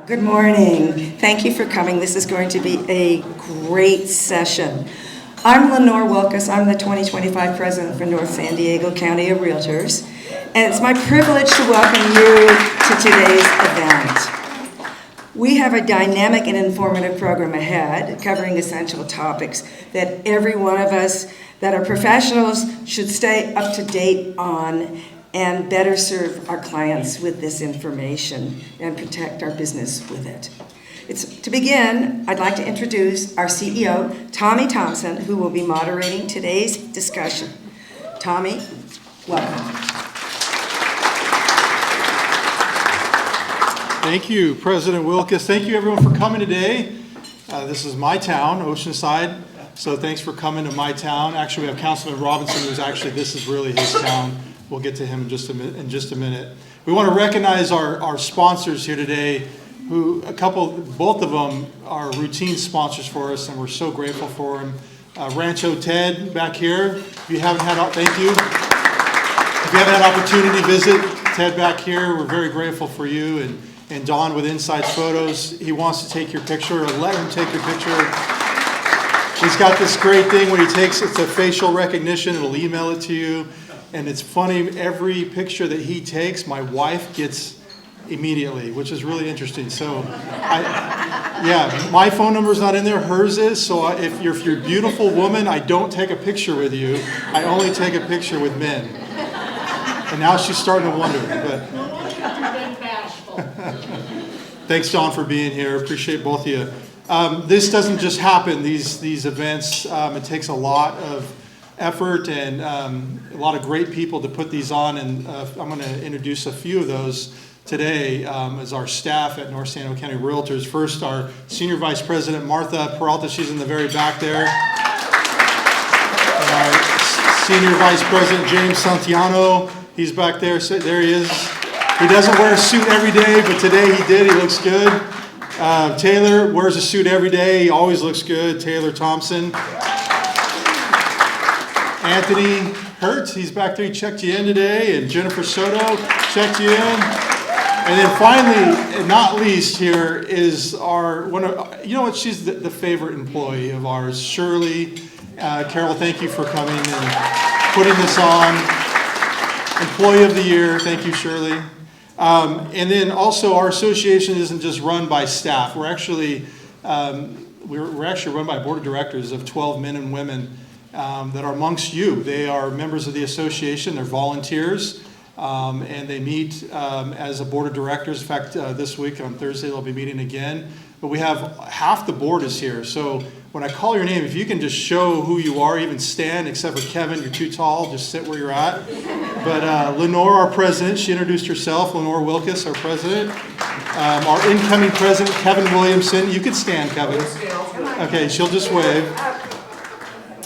Good morning. Thank you for coming. This is going to be a great session. I'm Lenore Wilkes. I'm the 2025 president for North San Diego County of Realtors, and it's my privilege to welcome you to today's event. We have a dynamic and informative program ahead covering essential topics that every one of us that are professionals should stay up to date on and better serve our clients with this information and protect our business with it. To begin, I'd like to introduce our CEO, Tommy Thompson, who will be moderating today's discussion. Tommy, welcome. Thank you, President Wilkes. Thank you, everyone, for coming today. This is my town, Oceanside, so thanks for coming to my town. Actually, we have Councilman Robinson, this is really his town. We'll get to him in just a minute. We want to recognize our sponsors here today, both of them are routine sponsors for us, and we're so grateful for them. Rancho Ted back here. If you haven't had, thank you. If you haven't had opportunity to visit Ted back here, we're very grateful for you. And Don with Inside Photos, he wants to take your picture, or let him take your picture. He's got this great thing where it's a facial recognition, it'll email it to you. And it's funny, every picture that he takes, my wife gets immediately, which is really interesting. So, my phone number's not in there, hers is. So if you're a beautiful woman, I don't take a picture with you. I only take a picture with men. And now she's starting to wonder. But thanks, John, for being here. Appreciate both of you. This doesn't just happen. These events, it takes a lot of effort and a lot of great people to put these on, and I'm going to introduce a few of those today as our staff at North San Diego County Realtors. First, our Senior Vice President, Martha Peralta, she's in the very back there. And our Senior Vice President, James Santiano, he's back there. So there he is. He doesn't wear a suit every day, but today he did. He looks good. Taylor wears a suit every day. He always looks good. Taylor Thompson. Anthony Hertz, he's back there, he checked you in today, and Jennifer Soto checked you in. And then finally, and not least here, is she's the favorite employee of ours, Shirley. Carol, thank you for coming and putting this on. Employee of the Year, thank you, Shirley. And then also, our association isn't just run by staff. We're actually run by a board of directors of 12 men and women that are amongst you. They are members of the association, they're volunteers, and they meet as a board of directors. In fact, this week on Thursday they'll be meeting again. But we have half the board is here, so when I call your name, if you can just show who you are, even stand, except for Kevin, you're too tall, just sit where you're at. But Lenore, our president, she introduced herself, Lenore Wilkes, our president. Our incoming president, Kevin Williamson, you can stand, Kevin. Okay, she'll just wave.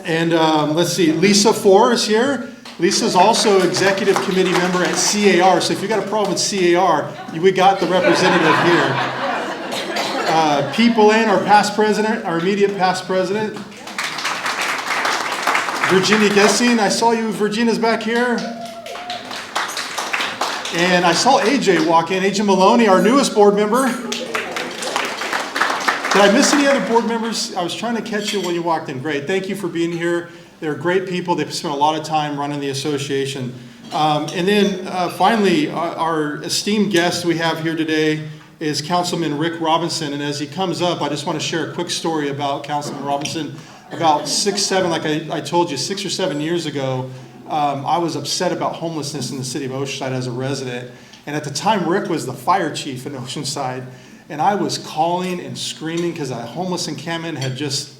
And let's see, Lisa Four is here. Lisa's also executive committee member at CAR. So if you got a problem with CAR, we got the representative here. Pete Boulain, our past president, our immediate past president. Virginia Gessing, I saw you. Virginia's back here. And I saw AJ walk in. AJ Maloney, our newest board member. Did I miss any other board members? I was trying to catch you when you walked in. Great. Thank you for being here. They're great people. They've spent a lot of time running the association. And then finally, our esteemed guest we have here today is Councilman Rick Robinson. And as he comes up, I just want to share a quick story about Councilman Robinson. About I told you, 6 or 7 years ago, I was upset about homelessness in the city of Oceanside as a resident. And at the time, Rick was the fire chief in Oceanside. And I was calling and screaming because a homeless encampment had just,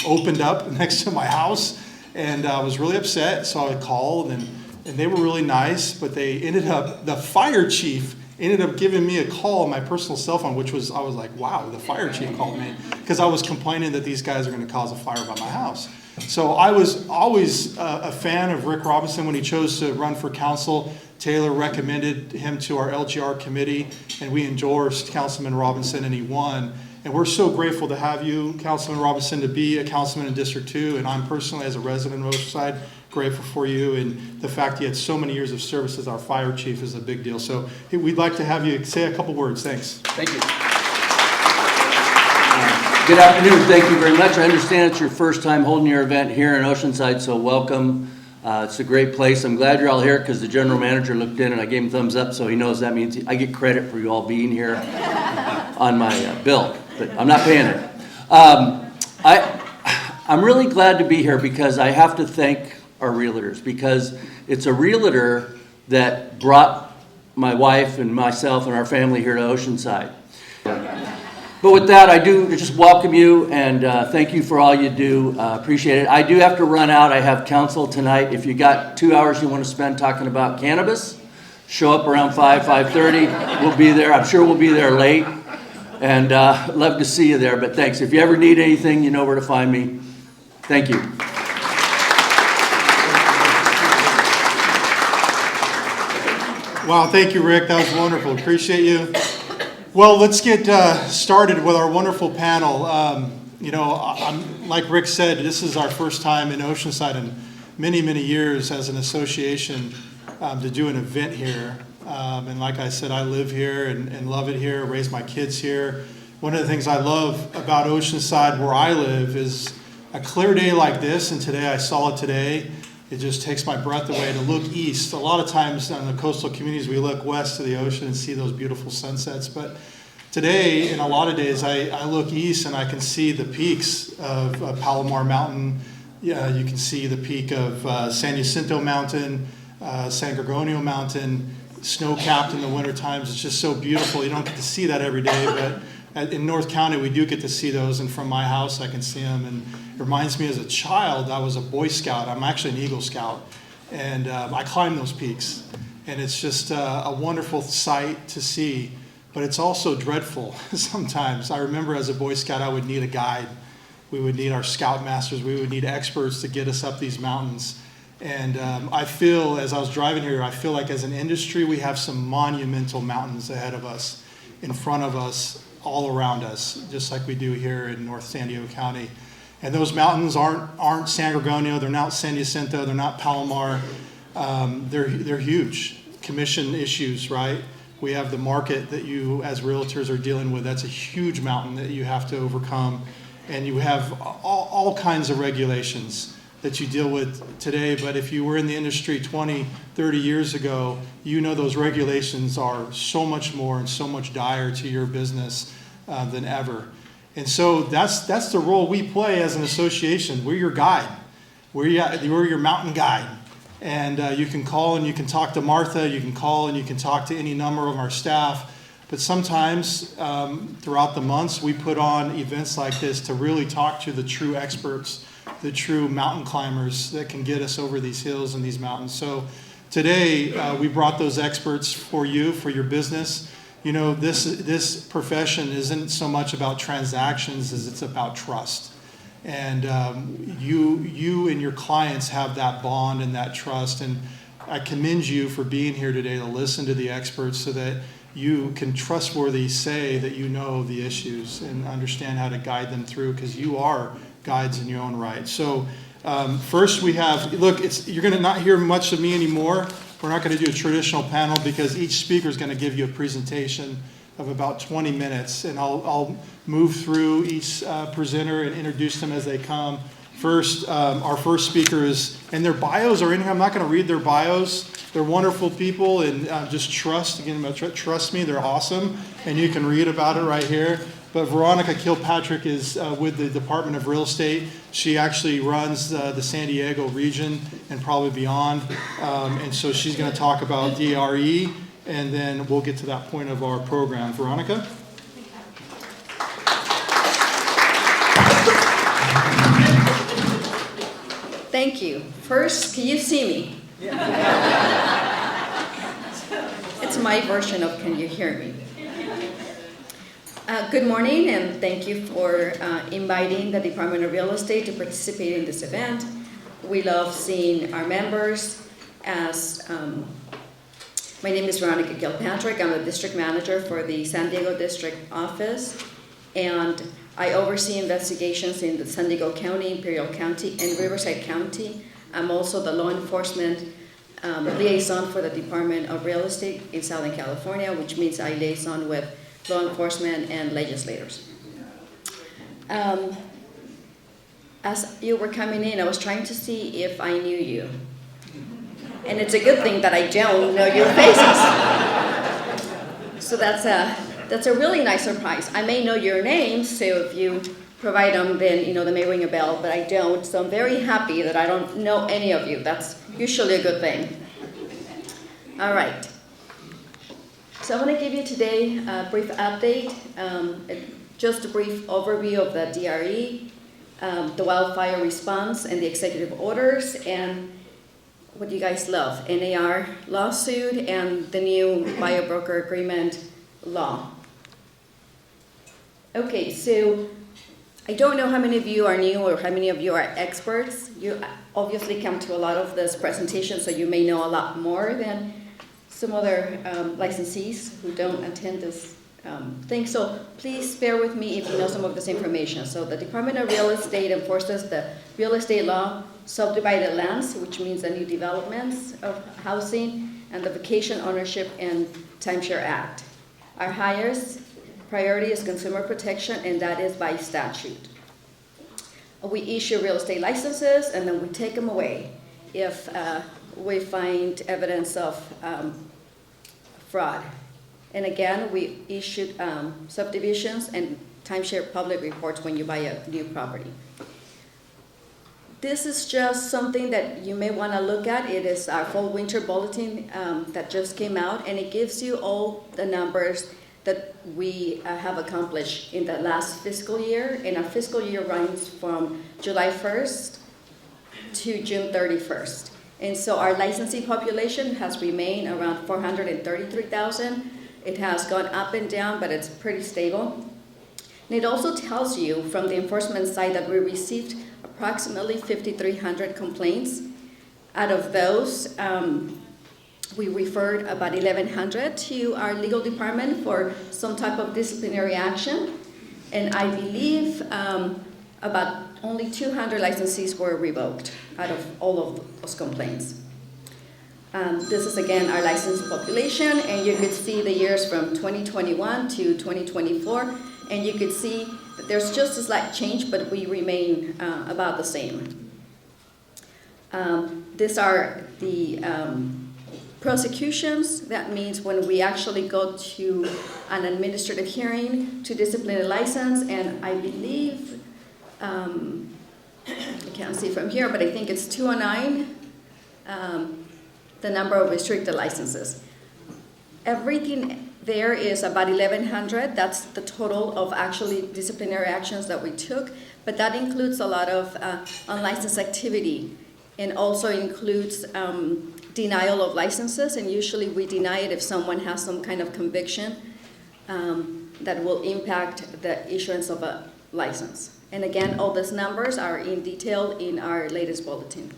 opened up next to my house. And I was really upset, so I called, and they were really nice. But the fire chief ended up giving me a call on my personal cell phone, I was like, wow, the fire chief called me. Because I was complaining that these guys are going to cause a fire by my house. So I was always a fan of Rick Robinson. When he chose to run for council, Taylor recommended him to our LGR committee, and we endorsed Councilman Robinson, and he won. And we're so grateful to have you, Councilman Robinson, to be a councilman in District 2, and I'm personally, as a resident of Oceanside, grateful for you, and the fact you had so many years of service as our fire chief is a big deal. So we'd like to have you say a couple words. Thanks. Thank you. Good afternoon. Thank you very much. I understand it's your first time holding your event here in Oceanside, so welcome. It's a great place. I'm glad you're all here because the general manager looked in and I gave him thumbs up, so he knows that means I get credit for you all being here on my bill, but I'm not paying it. I'm really glad to be here because I have to thank our realtors, because it's a realtor that brought my wife and myself and our family here to Oceanside. But with that, I do just welcome you and thank you for all you do. Appreciate it. I do have to run out. I have council tonight. If you got 2 hours you want to spend talking about cannabis, show up around 5:30. We'll be there. I'm sure we'll be there late. And love to see you there. But thanks. If you ever need anything, you know where to find me. Thank you. Wow, thank you, Rick. That was wonderful. Appreciate you. Well, let's get started with our wonderful panel. I'm, like Rick said, this is our first time in Oceanside in many, many years as an association to do an event here. And like I said, I live here and love it here, raise my kids here. One of the things I love about Oceanside where I live is a clear day like this, and today I saw it today. It just takes my breath away to look east. A lot of times in the coastal communities, we look west to the ocean and see those beautiful sunsets. But today, in a lot of days, I look east and I can see the peaks of Palomar Mountain. Yeah, you can see the peak of San Jacinto Mountain, San Gorgonio Mountain, snow-capped in the winter times. It's just so beautiful. You don't get to see that every day, but in North County, we do get to see those. And from my house, I can see them. And it reminds me, as a child, I was a Boy Scout. I'm actually an Eagle Scout. And I climbed those peaks. And it's just a wonderful sight to see. But it's also dreadful sometimes. I remember as a Boy Scout, I would need a guide. We would need our scoutmasters. We would need experts to get us up these mountains. And I feel, as I was driving here, I feel like as an industry, we have some monumental mountains ahead of us, in front of us, all around us, just like we do here in North San Diego County. And those mountains aren't San Gorgonio, they're not San Jacinto, they're not Palomar. They're huge. Commission issues, right? We have the market that you, as realtors, are dealing with. That's a huge mountain that you have to overcome. And you have all kinds of regulations that you deal with today. But if you were in the industry 20, 30 years ago, you know those regulations are so much more and so much dire to your business than ever. And so that's the role we play as an association. We're your guide. We're your mountain guide. And you can call and you can talk to Martha. You can call and you can talk to any number of our staff. But sometimes throughout the months, we put on events like this to really talk to the true experts, the true mountain climbers that can get us over these hills and these mountains. So today, we brought those experts for you, for your business. You know, this profession isn't so much about transactions as it's about trust. And you and your clients have that bond and that trust. And I commend you for being here today to listen to the experts so that you can trustworthy say that you know the issues and understand how to guide them through, because you are guides in your own right. So first we have, look, you're going to not hear much of me anymore. We're not going to do a traditional panel because each speaker is going to give you a presentation of about 20 minutes. And I'll move through each presenter and introduce them as they come. First, our first speaker is, and their bios are in here. I'm not going to read their bios. They're wonderful people, and just trust me, they're awesome. And you can read about it right here. But Veronica Kilpatrick is with the Department of Real Estate. She actually runs the San Diego region and probably beyond. And so she's going to talk about DRE, and then we'll get to that point of our program. Veronica? Thank you. First, can you see me? It's my version of can you hear me? Good morning, and thank you for inviting the Department of Real Estate to participate in this event. We love seeing our members. My name is Veronica Kilpatrick. I'm the district manager for the San Diego District Office. and I oversee investigations in the San Diego County, Imperial County, and Riverside County. I'm also the law enforcement liaison for the Department of Real Estate in Southern California, which means I liaison with law enforcement and legislators. As you were coming in, I was trying to see if I knew you. And it's a good thing that I don't know your faces. So that's a really nice surprise. I may know your names, so if you provide them, then they may ring a bell, but I don't. So I'm very happy that I don't know any of you. That's usually a good thing. All right. So I want to give you today a brief update, just a brief overview of the DRE, the wildfire response and the executive orders, and what you guys love, NAR lawsuit and the new buyer broker agreement law. Okay, so I don't know how many of you are new or how many of you are experts. You obviously come to a lot of this presentation, so you may know a lot more than some other licensees who don't attend this thing. So please bear with me if you know some of this information. So the Department of Real Estate enforces the real estate law, subdivided lands, which means the new developments of housing, and the Vacation Ownership and Timeshare Act. Our highest priority is consumer protection, and that is by statute. We issue real estate licenses, and then we take them away if we find evidence of fraud. And again, we issued subdivisions and timeshare public reports when you buy a new property. This is just something that you may want to look at. It is our fall winter bulletin that just came out, and it gives you all the numbers that we have accomplished in the last fiscal year. And our fiscal year runs from July 1st to June 31st. And so our licensee population has remained around 433,000. It has gone up and down, but it's pretty stable. And it also tells you from the enforcement side that we received approximately 5,300 complaints. Out of those, we referred about 1,100 to our legal department for some type of disciplinary action. And I believe about only 200 licensees were revoked out of all of those complaints. This is again our licensed population, and you could see the years from 2021 to 2024, and you could see that there's just a slight change, but we remain about the same. These are the prosecutions. That means when we actually go to an administrative hearing to discipline a license, and I believe, I can't see from here, but I think it's 209, the number of restricted licenses. Everything there is about 1,100. That's the total of actually disciplinary actions that we took, but that includes a lot of unlicensed activity, and also includes denial of licenses, and usually we deny it if someone has some kind of conviction that will impact the issuance of a license. And again, all these numbers are in detail in our latest bulletin.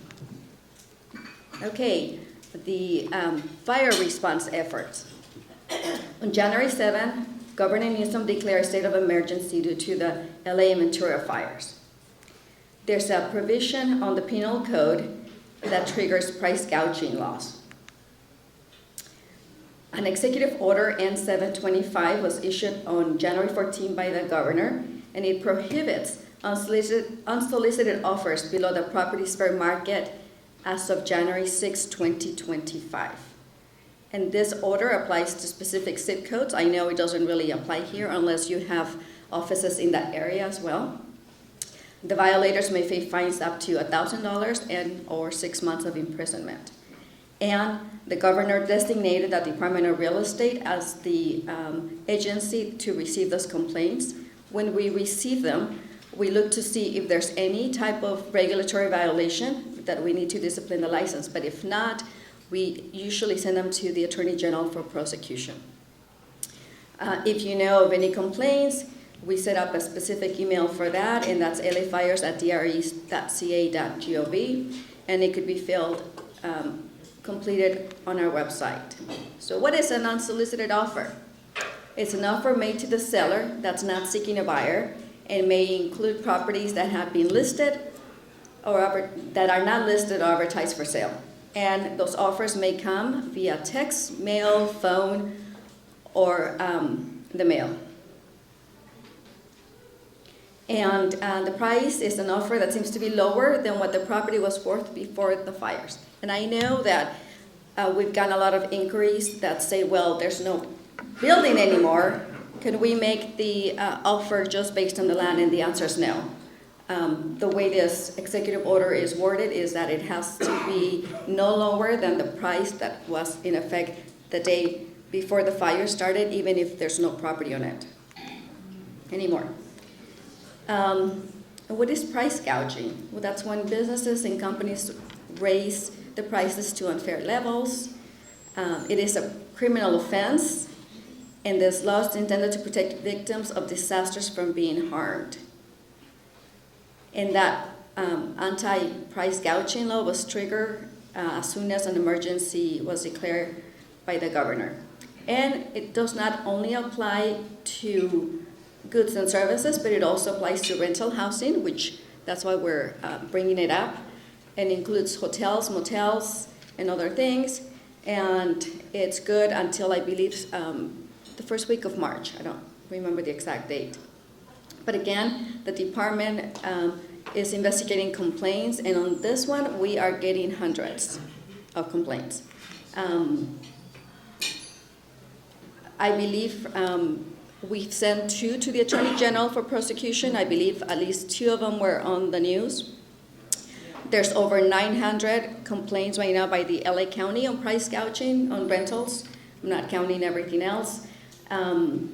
Okay, the fire response efforts. On January 7, Governor Newsom declared a state of emergency due to the LA and Ventura fires. There's a provision on the penal code that triggers price gouging laws. An executive order N725 was issued on January 14 by the governor, and it prohibits unsolicited offers below the property's fair market as of January 6, 2025. And this order applies to specific zip codes. I know it doesn't really apply here unless you have offices in that area as well. The violators may face fines up to $1,000 and or 6 months of imprisonment. And the governor designated the Department of Real Estate as the agency to receive those complaints. When we receive them, we look to see if there's any type of regulatory violation that we need to discipline the license. But if not, we usually send them to the Attorney General for prosecution. If you know of any complaints, we set up a specific email for that, and that's lafires@dre.ca.gov, and it could be completed on our website. So what is an unsolicited offer? It's an offer made to the seller that's not seeking a buyer and may include properties that have been listed or that are not listed or advertised for sale. And those offers may come via text, mail, phone, or the mail. And the price is an offer that seems to be lower than what the property was worth before the fires. And I know that we've gotten a lot of inquiries that say, well, there's no building anymore. Can we make the offer just based on the land? And the answer is no. The way this executive order is worded is that it has to be no lower than the price that was in effect the day before the fire started, even if there's no property on it anymore. What is price gouging? Well, that's when businesses and companies raise the prices to unfair levels. It is a criminal offense, and this law is intended to protect victims of disasters from being harmed. And that anti-price gouging law was triggered as soon as an emergency was declared by the governor. And it does not only apply to goods and services, but it also applies to rental housing, which that's why we're bringing it up, and includes hotels, motels, and other things. And it's good until, I believe, the first week of March. I don't remember the exact date. But again, the department is investigating complaints, and on this one, we are getting hundreds of complaints. I believe we've sent 2 to the Attorney General for prosecution. I believe at least 2 of them were on the news. There's over 900 complaints right now by the LA County on price gouging on rentals. I'm not counting everything else. And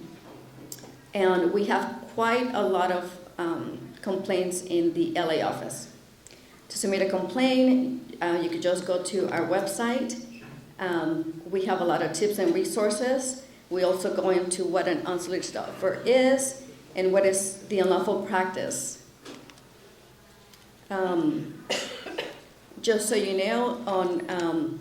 we have quite a lot of complaints in the LA office. To submit a complaint, you could just go to our website. We have a lot of tips and resources. We also go into what an unsolicited offer is and what is the unlawful practice. Just so you know, on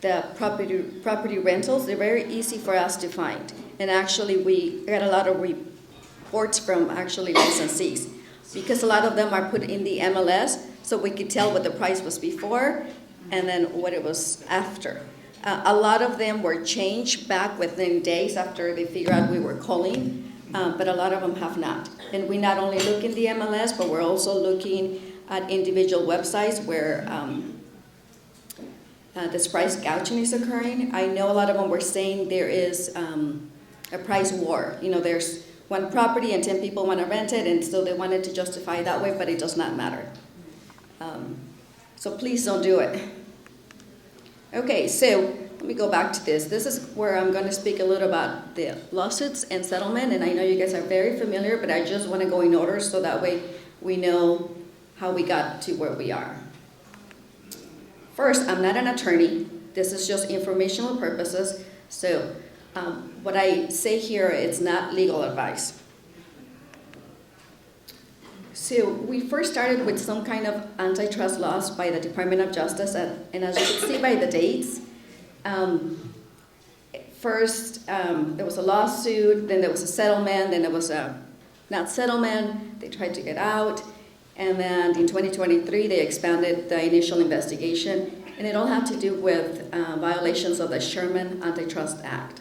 the property rentals, they're very easy for us to find. And actually, we got a lot of reports from actually licensees, because a lot of them are put in the MLS, so we could tell what the price was before and then what it was after. A lot of them were changed back within days after they figured out we were calling, but a lot of them have not. And we not only look in the MLS, but we're also looking at individual websites where this price gouging is occurring. I know a lot of them were saying there is a price war. You know, there's one property and 10 people want to rent it, and so they wanted to justify it that way, but it does not matter. So please don't do it. Okay, so let me go back to this. This is where I'm going to speak a little about the lawsuits and settlement, and I know you guys are very familiar, but I just want to go in order so that way we know how we got to where we are. First, I'm not an attorney. This is just informational purposes, so what I say here, it's not legal advice. So we first started with some kind of antitrust laws by the Department of Justice, and as you can see by the dates, first there was a lawsuit, then there was a settlement, then there was a not settlement, they tried to get out, and then in 2023 they expanded the initial investigation, and it all had to do with violations of the Sherman Antitrust Act.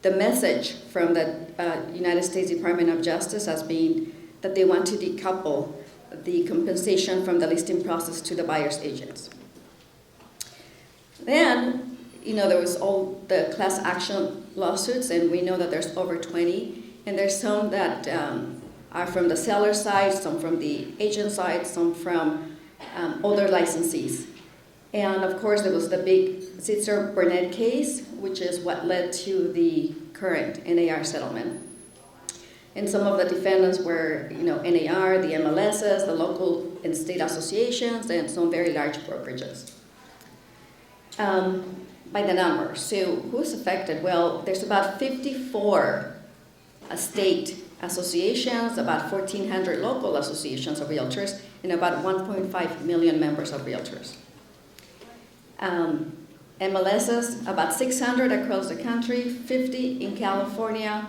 The message from the United States Department of Justice has been that they want to decouple the compensation from the listing process to the buyer's agents. Then, you know, there was all the class action lawsuits, and we know that there's over 20, and there's some that are from the seller side, some from the agent side, some from other licensees. And of course, there was the big Sitzer-Burnett case, which is what led to the current NAR settlement. And some of the defendants were, you know, NAR, the MLSs, the local and state associations, and some very large brokerages. By the numbers, so who's affected? Well, there's about 54 state associations, about 1,400 local associations of realtors, and about 1.5 million members of realtors. MLSs, about 600 across the country, 50 in California,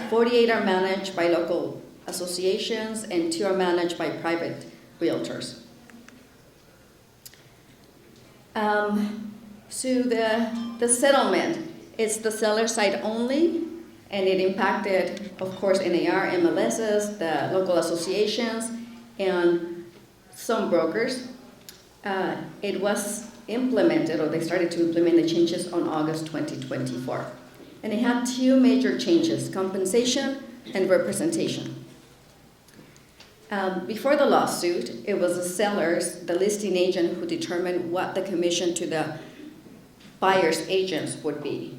48 are managed by local associations, and 2 are managed by private realtors. So the settlement, it's the seller side only, and it impacted, of course, NAR, MLSs, the local associations, and some brokers. It was implemented, or they started to implement the changes on August 2024. And it had 2 major changes, compensation and representation. Before the lawsuit, it was the sellers, the listing agent, who determined what the commission to the buyer's agents would be.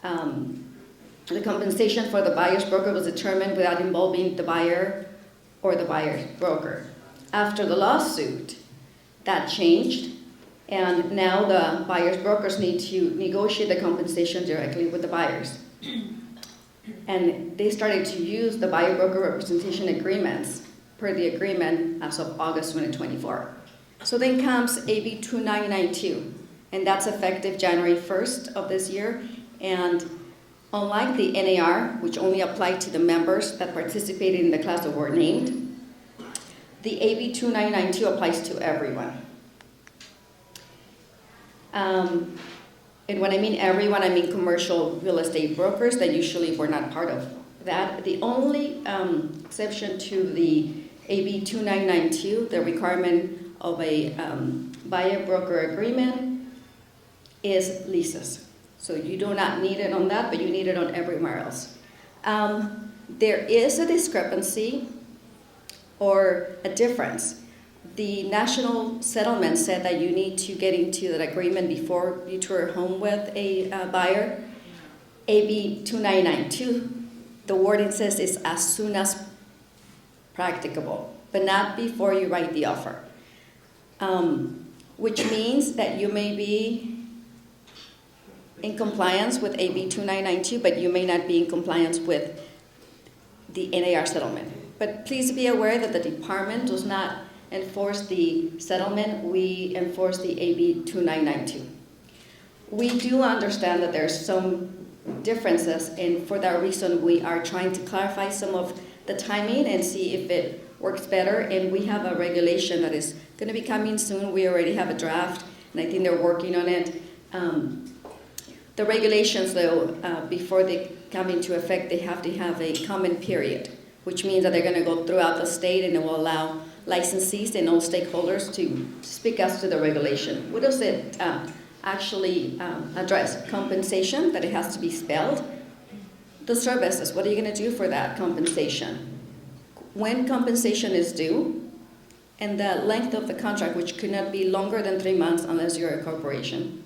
The compensation for the buyer's broker was determined without involving the buyer or the buyer's broker. After the lawsuit, that changed, and now the buyer's brokers need to negotiate the compensation directly with the buyers. And they started to use the buyer-broker representation agreements per the agreement as of August 2024. So then comes AB 2992, and that's effective January 1st of this year. And unlike the NAR, which only applied to the members that participated in the class that were named, the AB 2992 applies to everyone. And when I mean everyone, I mean commercial real estate brokers that usually were not part of that. The only exception to the AB 2992, the requirement of a buyer-broker agreement, is leases. So you do not need it on that, but you need it on everywhere else. There is a discrepancy or a difference. The national settlement said that you need to get into that agreement before you tour a home with a buyer. AB 2992, the wording says is as soon as practicable, but not before you write the offer. Which means that you may be in compliance with AB 2992, but you may not be in compliance with the NAR settlement. But please be aware that the department does not enforce the settlement. We enforce the AB 2992. We do understand that there's some differences, and for that reason, we are trying to clarify some of the timing and see if it works better. And we have a regulation that is going to be coming soon. We already have a draft, and I think they're working on it. The regulations, though, before they come into effect, they have to have a comment period, which means that they're going to go throughout the state, and it will allow licensees and all stakeholders to speak as to the regulation. What does it actually address? Compensation, that it has to be spelled. The services, what are you going to do for that compensation? When compensation is due, and the length of the contract, which could not be longer than 3 months unless you're a corporation.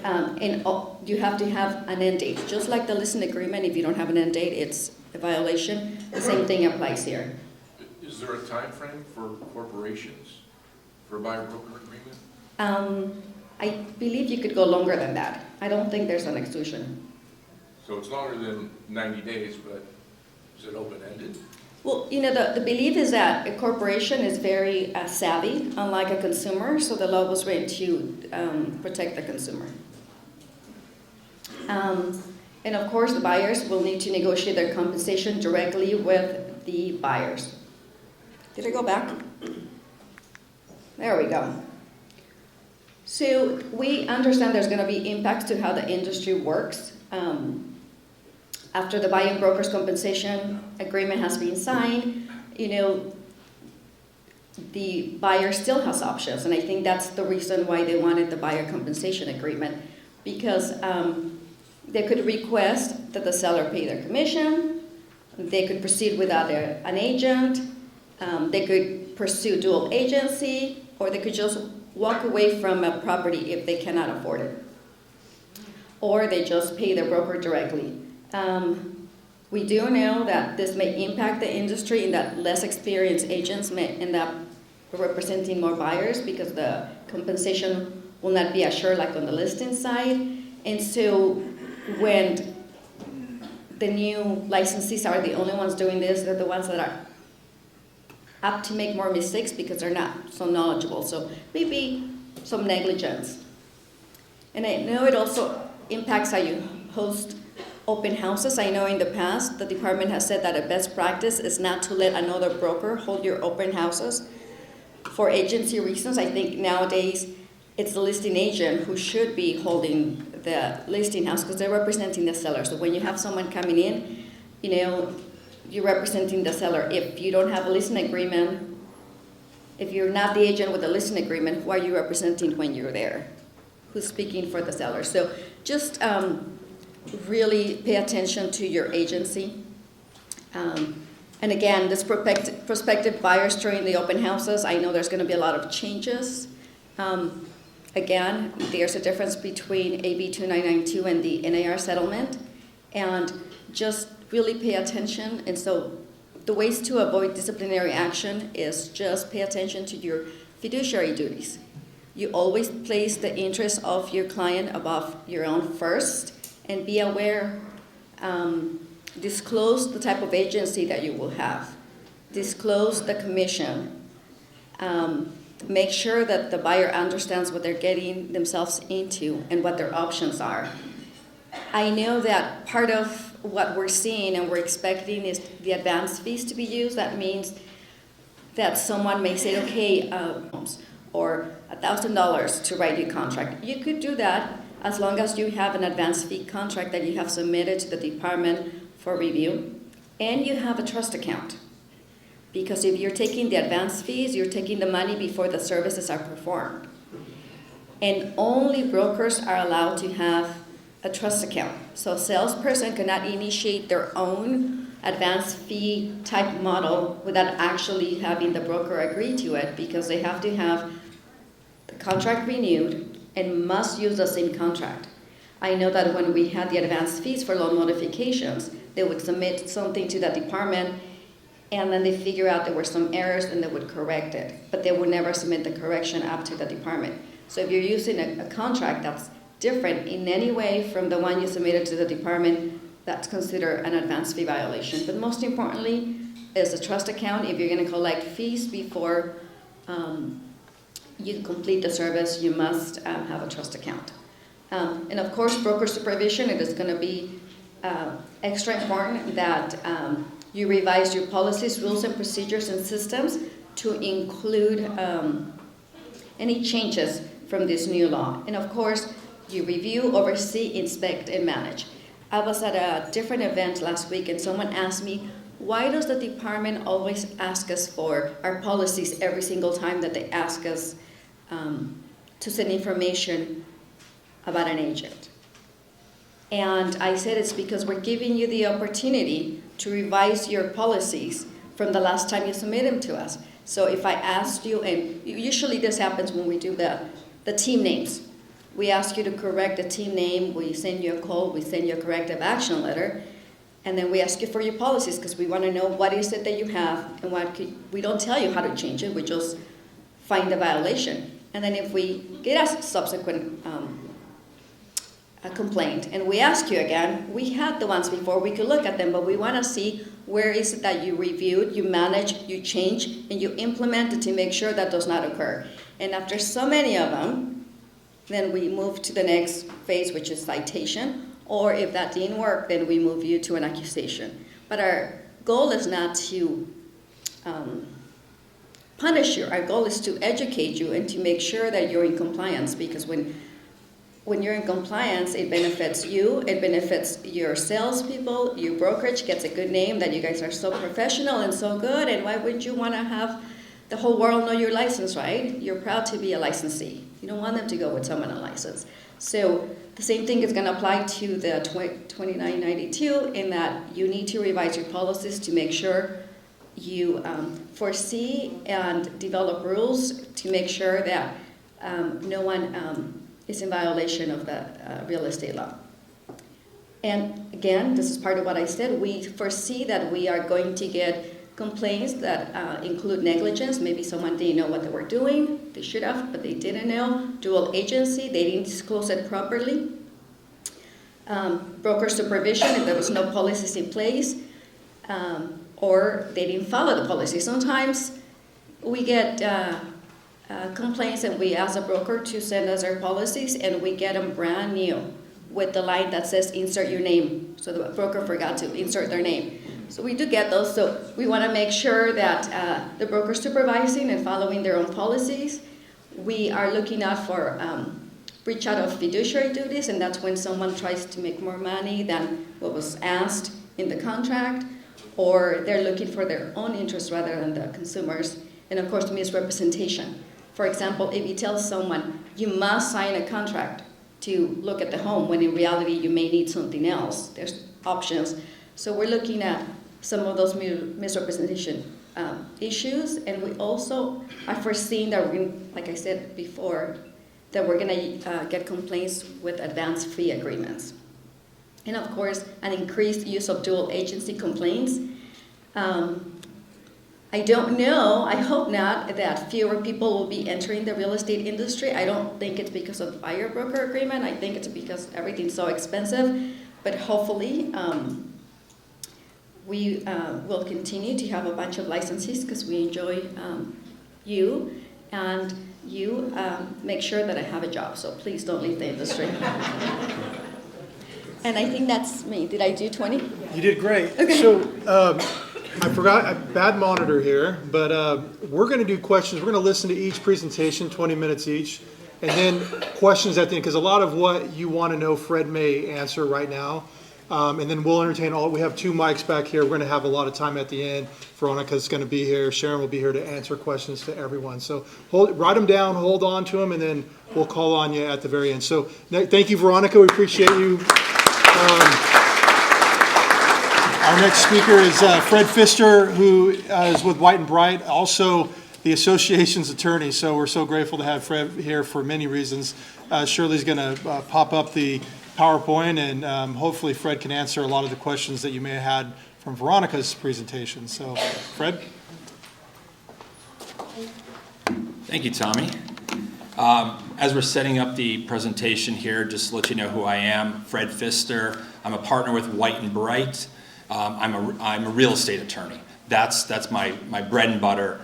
And you have to have an end date. Just like the listing agreement, if you don't have an end date, it's a violation. The same thing applies here. Is there a time frame for corporations for a buyer-broker agreement? I believe you could go longer than that. I don't think there's an exclusion. So it's longer than 90 days, but is it open-ended? Well, you know, the belief is that a corporation is very savvy, unlike a consumer, so the law was written to protect the consumer. And of course, the buyers will need to negotiate their compensation directly with the buyers. Did I go back? There we go. So we understand there's going to be impacts to how the industry works. After the buyer and broker's compensation agreement has been signed, you know, the buyer still has options, and I think that's the reason why they wanted the buyer compensation agreement, because they could request that the seller pay their commission, they could proceed without an agent, they could pursue dual agency, or they could just walk away from a property if they cannot afford it, or they just pay their broker directly. We do know that this may impact the industry in that less experienced agents may end up representing more buyers because the compensation will not be assured like on the listing side. And so when the new licensees are the only ones doing this, they're the ones that are apt to make more mistakes because they're not so knowledgeable. So maybe some negligence. And I know it also impacts how you host open houses. I know in the past, the department has said that a best practice is not to let another broker hold your open houses. For agency reasons, I think nowadays it's the listing agent who should be holding the listing house because they're representing the seller. So when you have someone coming in, you're representing the seller. If you don't have a listing agreement, if you're not the agent with a listing agreement, who are you representing when you're there? Who's speaking for the seller? So just really pay attention to your agency. And again, this prospective buyers during the open houses, I know there's going to be a lot of changes. Again, there's a difference between AB 2992 and the NAR settlement, and just really pay attention. And so the ways to avoid disciplinary action is just pay attention to your fiduciary duties. You always place the interest of your client above your own first, and be aware, disclose the type of agency that you will have. Disclose the commission. Make sure that the buyer understands what they're getting themselves into and what their options are. I know that part of what we're seeing and we're expecting is the advance fees to be used. That means that someone may say, okay, or $1,000 to write your contract. You could do that as long as you have an advance fee contract that you have submitted to the department for review, and you have a trust account. Because if you're taking the advance fees, you're taking the money before the services are performed. And only brokers are allowed to have a trust account. So a salesperson cannot initiate their own advance fee type model without actually having the broker agree to it, because they have to have the contract renewed and must use the same contract. I know that when we had the advance fees for loan modifications, they would submit something to the department, and then they figure out there were some errors and they would correct it, but they would never submit the correction up to the department. So if you're using a contract that's different in any way from the one you submitted to the department, that's considered an advance fee violation. But most importantly is a trust account. If you're going to collect fees before you complete the service, you must have a trust account. And of course, broker supervision, it is going to be extra important that you revise your policies, rules, and procedures and systems to include any changes from this new law. And of course, you review, oversee, inspect, and manage. I was at a different event last week, and someone asked me, why does the department always ask us for our policies every single time that they ask us to send information about an agent? And I said it's because we're giving you the opportunity to revise your policies from the last time you submit them to us. So if I asked you, and usually this happens when we do the team names. We ask you to correct the team name, we send you a call, we send you a corrective action letter, and then we ask you for your policies because we want to know what is it that you have and we don't tell you how to change it, we just find the violation. And then if we get a subsequent a complaint and we ask you again, we had the ones before, we could look at them, but we want to see where is it that you reviewed, you managed, you changed, and you implemented to make sure that does not occur. And after so many of them, then we move to the next phase, which is citation, or if that didn't work, then we move you to an accusation. But our goal is not to punish you. Our goal is to educate you and to make sure that you're in compliance, because when you're in compliance, it benefits you, it benefits your salespeople, your brokerage gets a good name that you guys are so professional and so good, and why wouldn't you want to have the whole world know your license, right? You're proud to be a licensee. You don't want them to go with someone unlicensed. So the same thing is going to apply to the 2992 in that you need to revise your policies to make sure you foresee and develop rules to make sure that no one is in violation of the real estate law. And again, this is part of what I said, we foresee that we are going to get complaints that include negligence. Maybe someone didn't know what they were doing. They should have, but they didn't know. Dual agency, they didn't disclose it properly. Broker supervision, if there was no policies in place, or they didn't follow the policy. Sometimes we get complaints, and we ask the broker to send us our policies, and we get them brand new with the line that says insert your name. So the broker forgot to insert their name. So we do get those. So we want to make sure that the broker's supervising and following their own policies. We are looking out for breach out of fiduciary duties, and that's when someone tries to make more money than what was asked in the contract, or they're looking for their own interest rather than the consumers. And of course, misrepresentation. For example, if you tell someone you must sign a contract to look at the home, when in reality you may need something else, there's options. So we're looking at some of those misrepresentation issues, and we also are foreseeing that we're going, like I said before, that we're going to get complaints with advance fee agreements. And of course, an increased use of dual agency complaints. I don't know, I hope not, that fewer people will be entering the real estate industry. I don't think it's because of the buyer-broker agreement. I think it's because everything's so expensive. But hopefully, we will continue to have a bunch of licensees because we enjoy you. And you make sure that I have a job. So please don't leave the industry. And I think that's me. Did I do 20? You did great. Okay. So I forgot, bad monitor here, but we're going to do questions. We're going to listen to each presentation, 20 minutes each, and then questions at the end, because a lot of what you want to know, Fred may answer right now. And then we'll entertain all. We have 2 mics back here. We're going to have a lot of time at the end. Veronica's going to be here. Sharon will be here to answer questions to everyone. So write them down, hold on to them, and then we'll call on you at the very end. So thank you, Veronica. We appreciate you. Our next speaker is Fred Pfister, who is with White and Bright, also the association's attorney. So we're so grateful to have Fred here for many reasons. Shirley's going to pop up the PowerPoint, and hopefully Fred can answer a lot of the questions that you may have had from Veronica's presentation. So, Fred? Thank you, Tommy. As we're setting up the presentation here, just to let you know who I am, Fred Pfister. I'm a partner with White and Bright. I'm a real estate attorney. That's my bread and butter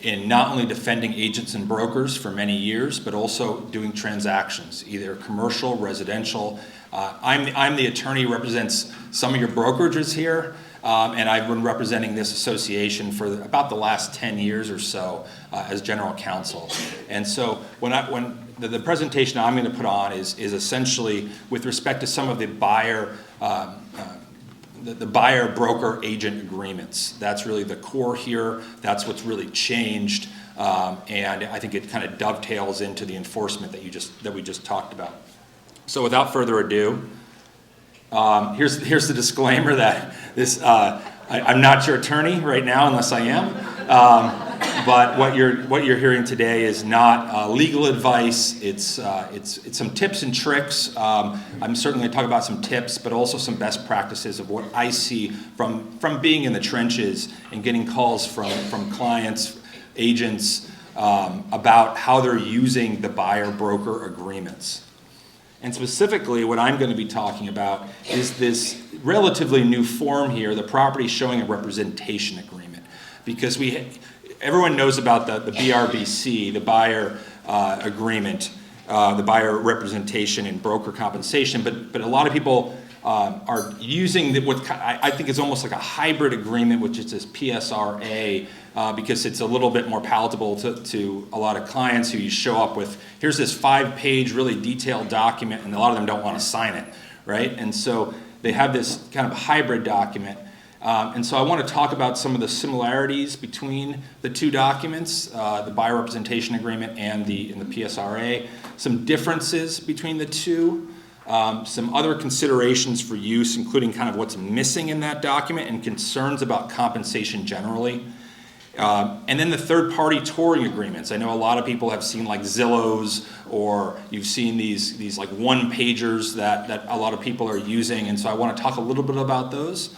in not only defending agents and brokers for many years, but also doing transactions, either commercial, residential. I'm the attorney who represents some of your brokerages here, and I've been representing this association for about the last 10 years or so as general counsel. And so when the presentation I'm going to put on is essentially with respect to some of the buyer broker agent agreements. That's really the core here. That's what's really changed, and I think it kind of dovetails into the enforcement that we just talked about. So without further ado, here's the disclaimer that this I'm not your attorney right now unless I am. But what you're hearing today is not legal advice. It's some tips and tricks. I'm certainly going to talk about some tips, but also some best practices of what I see from being in the trenches and getting calls from clients, agents about how they're using the buyer-broker agreements. And specifically, what I'm going to be talking about is this relatively new form here, the property showing a representation agreement, because everyone knows about the BRBC, the buyer agreement, the buyer representation and broker compensation, but a lot of people are using what I think is almost like a hybrid agreement, which is this PSRA, because it's a little bit more palatable to a lot of clients who you show up with, here's this 5-page really detailed document, and a lot of them don't want to sign it, right? And so they have this kind of hybrid document. And so I want to talk about some of the similarities between the 2 documents, the buyer representation agreement and the PSRA, some differences between the 2, some other considerations for use, including kind of what's missing in that document and concerns about compensation generally. And then the third-party touring agreements. I know a lot of people have seen like Zillows, or you've seen these like one-pagers that a lot of people are using, and so I want to talk a little bit about those.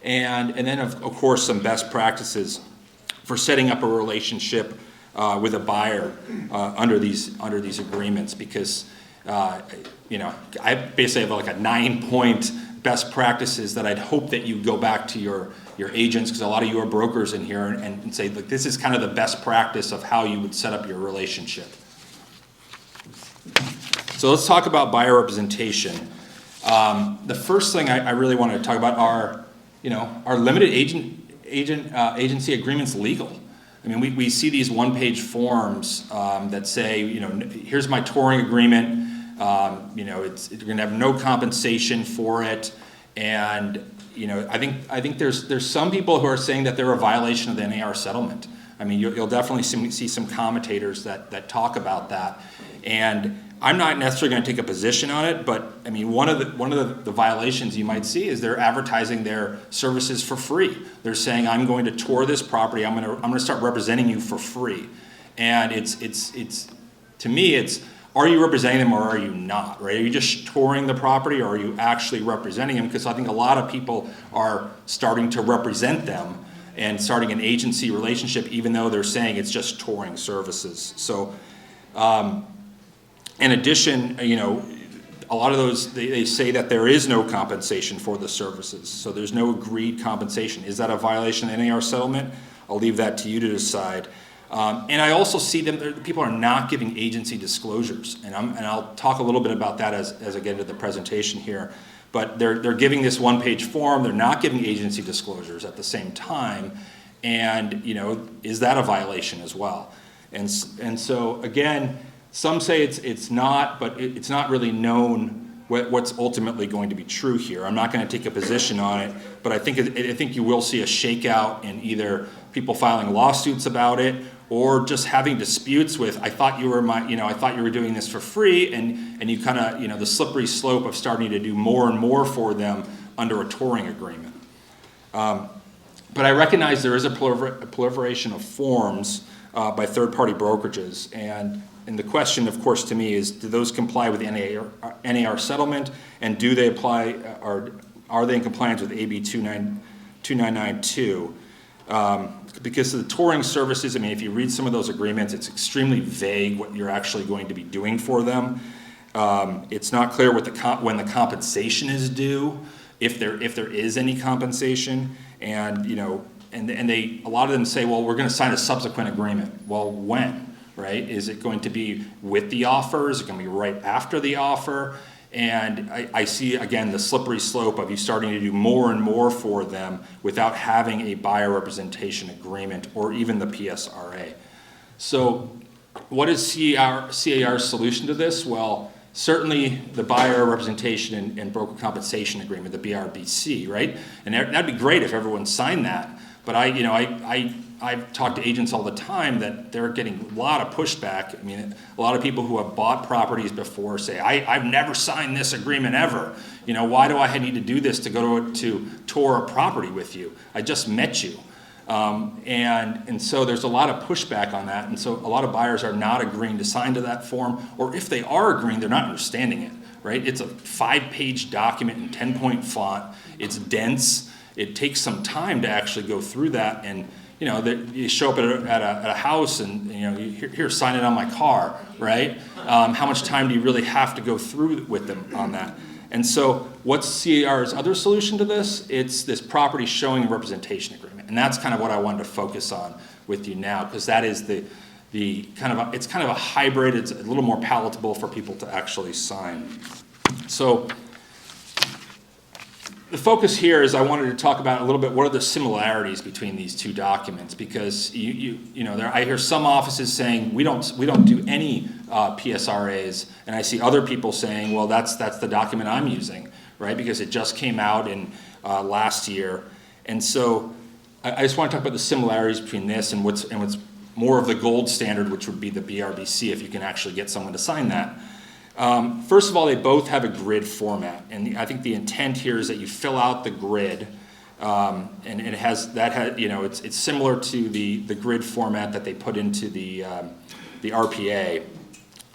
And then, of course, some best practices for setting up a relationship with a buyer under these agreements, because I basically have like a 9-point best practices that I'd hope that you go back to your agents, because a lot of you are brokers in here, and say, look, this is kind of the best practice of how you would set up your relationship. So let's talk about buyer representation. The first thing I really want to talk about are, are limited agency agreements legal? I mean, we see these one-page forms that say, here's my touring agreement. You're going to have no compensation for it, and I think there's some people who are saying that they're a violation of the NAR settlement. I mean, you'll definitely see some commentators that talk about that, and I'm not necessarily going to take a position on it, but I mean, one of the violations you might see is they're advertising their services for free. They're saying, I'm going to tour this property. I'm going to start representing you for free, and it's to me it's, are you representing them or are you not, right? Are you just touring the property or are you actually representing them? Because I think a lot of people are starting to represent them and starting an agency relationship, even though they're saying it's just touring services. So, in addition, a lot of those, they say that there is no compensation for the services. So there's no agreed compensation. Is that a violation of the NAR settlement? I'll leave that to you to decide. And I also see people are not giving agency disclosures, and I'll talk a little bit about that as I get into the presentation here. But they're giving this one-page form. They're not giving agency disclosures at the same time, and is that a violation as well? And so again, some say it's not, but it's not really known what's ultimately going to be true here. I'm not going to take a position on it, but I think you will see a shakeout in either people filing lawsuits about it or just having disputes with, I thought you were doing this for free, and you kind of, the slippery slope of starting to do more and more for them under a touring agreement. But I recognize there is a proliferation of forms by third-party brokerages, and the question, of course, to me is, do those comply with the NAR settlement, and do they apply, or are they in compliance with AB 2992? Because of the touring services, I mean, if you read some of those agreements, it's extremely vague what you're actually going to be doing for them. It's not clear what when the compensation is due, if there is any compensation, and they, a lot of them say, well, we're going to sign a subsequent agreement. Well, when? Right? Is it going to be with the offer? Is it going to be right after the offer? And I see, again, the slippery slope of you starting to do more and more for them without having a buyer representation agreement or even the PSRA. So what is CAR's solution to this? Well, certainly the buyer representation and broker compensation agreement, the BRBC, right? And that'd be great if everyone signed that. But I've talked to agents all the time that they're getting a lot of pushback. I mean, a lot of people who have bought properties before say, I've never signed this agreement ever. Why do I need to do this to go to tour a property with you? I just met you. And so there's a lot of pushback on that. And so a lot of buyers are not agreeing to sign to that form, or if they are agreeing, they're not understanding it, right? It's a 5-page document in 10-point font. It's dense. It takes some time to actually go through that, and you show up at a house and here, sign it on my car, right? How much time do you really have to go through with them on that? And so what's CAR's other solution to this? It's this property showing representation agreement, and that's kind of what I wanted to focus on with you now, because that is the it's kind of a hybrid. It's a little more palatable for people to actually sign. So the focus here is I wanted to talk about a little bit what are the similarities between these two documents, because I hear some offices saying we don't do any PSRAs, and I see other people saying, well, that's the document I'm using, right? Because it just came out in last year, and so I just want to talk about the similarities between this and what's more of the gold standard, which would be the BRBC, if you can actually get someone to sign that. First of all, they both have a grid format, and I think the intent here is that you fill out the grid, and it has it's similar to the grid format that they put into the RPA,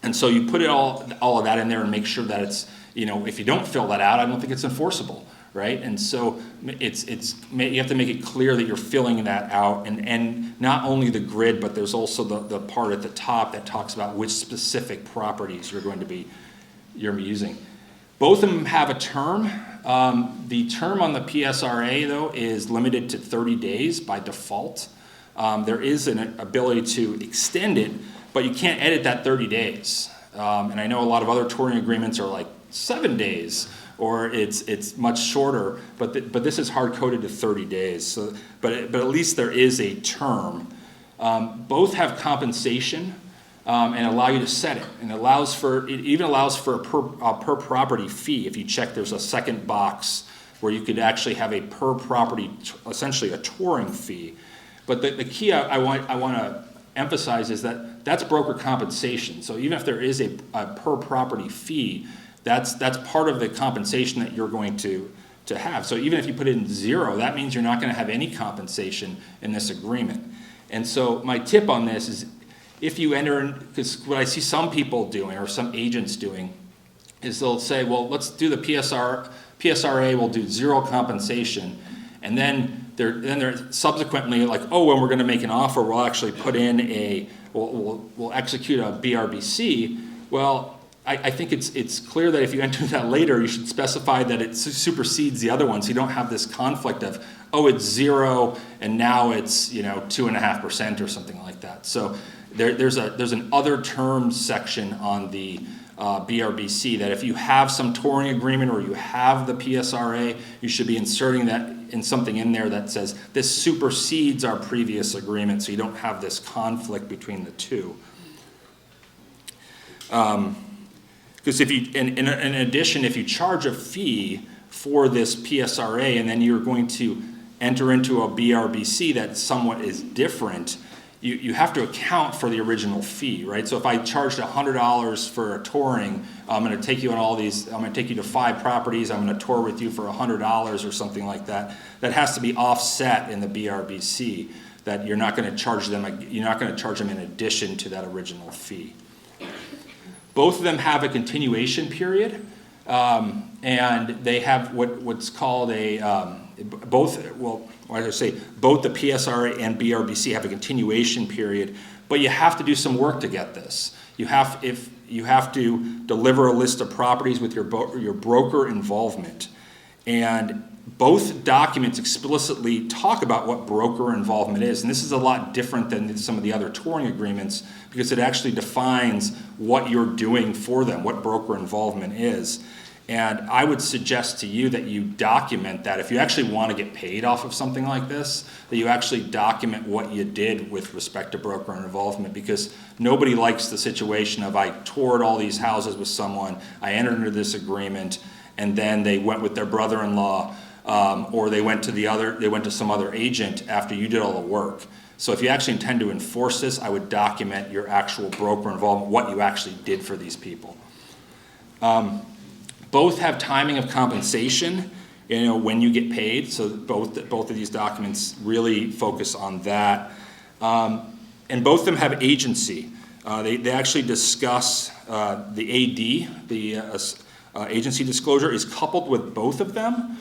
and so you put all of that in there and make sure that it's if you don't fill that out, I don't think it's enforceable, right? And so you have to make it clear that you're filling that out, and not only the grid, but there's also the part at the top that talks about which specific properties you're using. Both of them have a term. The term on the PSRA, though, is limited to 30 days by default. There is an ability to extend it, but you can't edit that 30 days. And I know a lot of other touring agreements are like 7 days, or it's much shorter, but this is hard-coded to 30 days. So, but at least there is a term. Both have compensation and allow you to set it. And it even allows for a per property fee. If you check, there's a second box where you could actually have a per property, essentially a touring fee. But the key I want to emphasize is that that's broker compensation. So even if there is a per property fee, that's part of the compensation that you're going to have. So even if you put in 0, that means you're not going to have any compensation in this agreement. And so my tip on this is, if you enter in, because what I see some people doing or some agents doing is they'll say, well, let's do the PSRA, we'll do 0 compensation, and then they're subsequently like, oh, when we're going to make an offer, we'll actually put in we'll execute a BRBC. Well, I think it's clear that if you enter that later, you should specify that it supersedes the other one, so you don't have this conflict of, oh, it's 0 and now it's 2.5% or something like that. So there's an other terms section on the BRBC that if you have some touring agreement or you have the PSRA, you should be inserting that in something in there that says this supersedes our previous agreement, so you don't have this conflict between the two. Because if you, in addition, if you charge a fee for this PSRA and then you're going to enter into a BRBC that somewhat is different, you have to account for the original fee, right? So if I charged $100 for a touring, I'm going to take you on all these, I'm going to take you to 5 properties, I'm going to tour with you for $100 or something like that. That has to be offset in the BRBC, that you're not going to charge them in addition to that original fee. Both of them have a continuation period, and they have what's called both the PSRA and BRBC have a continuation period, but you have to do some work to get this. You have to deliver a list of properties with your broker involvement, and both documents explicitly talk about what broker involvement is, and this is a lot different than some of the other touring agreements because it actually defines what you're doing for them, what broker involvement is. And I would suggest to you that you document that. If you actually want to get paid off of something like this, that you actually document what you did with respect to broker involvement, because nobody likes the situation of I toured all these houses with someone, I entered into this agreement, and then they went with their brother-in-law, or they went to some other agent after you did all the work. So if you actually intend to enforce this, I would document your actual broker involvement, what you actually did for these people. Both have timing of compensation, when you get paid. So both of these documents really focus on that. And both of them have agency. They actually discuss the AD, the agency disclosure is coupled with both of them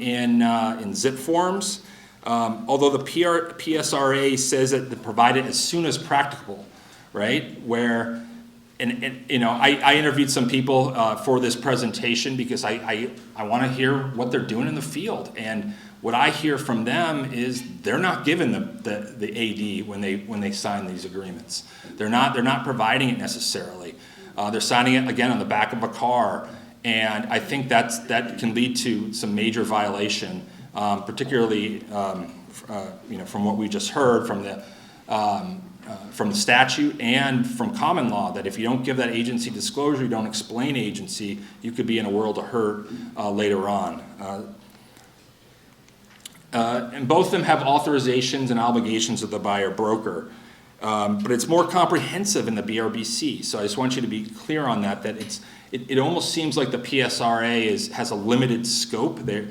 in zip forms. Although the PSRA says that to provide it as soon as practicable, right? Where, I interviewed some people for this presentation because I want to hear what they're doing in the field, and what I hear from them is they're not given the AD when they sign these agreements. They're not providing it necessarily. They're signing it again on the back of a car, and I think that can lead to some major violation. Particularly, from what we just heard from the statute and from common law, that if you don't give that agency disclosure, you don't explain agency, you could be in a world of hurt later on. And both of them have authorizations and obligations of the buyer broker, but it's more comprehensive in the BRBC. So I just want you to be clear on that it almost seems like the PSRA has a limited scope. They're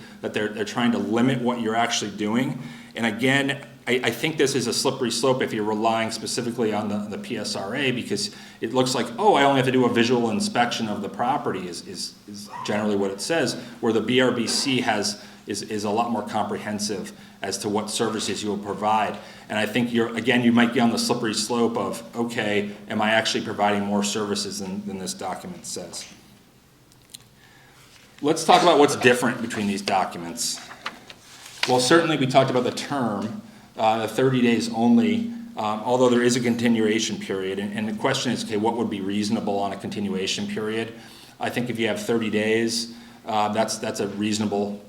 trying to limit what you're actually doing. And again, I think this is a slippery slope if you're relying specifically on the PSRA, because it looks like, I only have to do a visual inspection of the property is generally what it says, where the BRBC is a lot more comprehensive as to what services you will provide. And I think you might be on the slippery slope of, okay, am I actually providing more services than this document says? let's talk about what's different between these documents. Well, certainly we talked about the term, the 30 days only, although there is a continuation period. And the question is, okay, what would be reasonable on a continuation period? I think if you have 30 days, that's a reasonable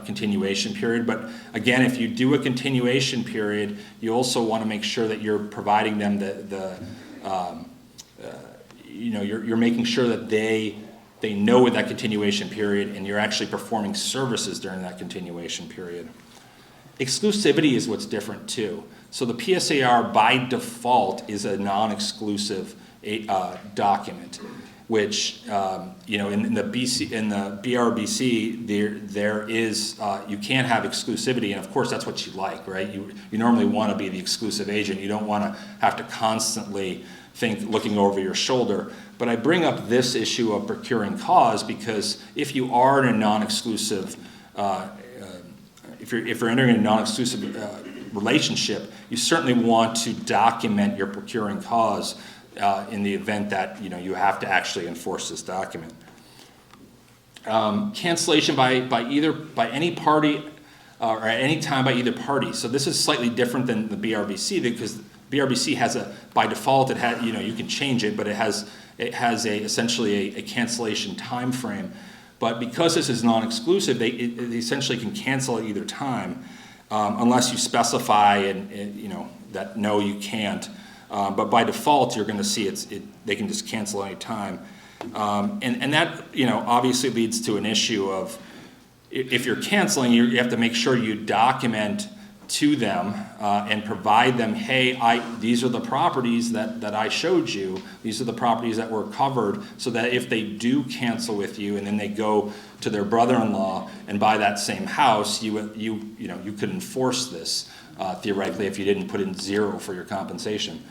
continuation period. But again, if you do a continuation period, you also want to make sure that you're providing them you're making sure that they know that continuation period, and you're actually performing services during that continuation period. Exclusivity is what's different too. So the PSAR by default is a non-exclusive document, which in the BRBC there is you can have exclusivity, and of course that's what you like, right? You normally want to be the exclusive agent. You don't want to have to constantly think looking over your shoulder. But I bring up this issue of procuring cause because if you are in a non-exclusive, if you're entering a non-exclusive relationship, you certainly want to document your procuring cause in the event that you have to actually enforce this document. Cancellation by any party or at any time by either party. So this is slightly different than the BRBC because BRBC has by default it has you can change it, but it has essentially a cancellation time frame. But because this is non-exclusive, they essentially can cancel at either time unless you specify that no, you can't. But by default, you're going to see they can just cancel any time, and that obviously leads to an issue of if you're canceling, you have to make sure you document to them and provide them, hey, these are the properties that I showed you. These are the properties that were covered, so that if they do cancel with you and then they go to their brother-in-law and buy that same house, you could enforce this theoretically if you didn't put in 0 for your compensation.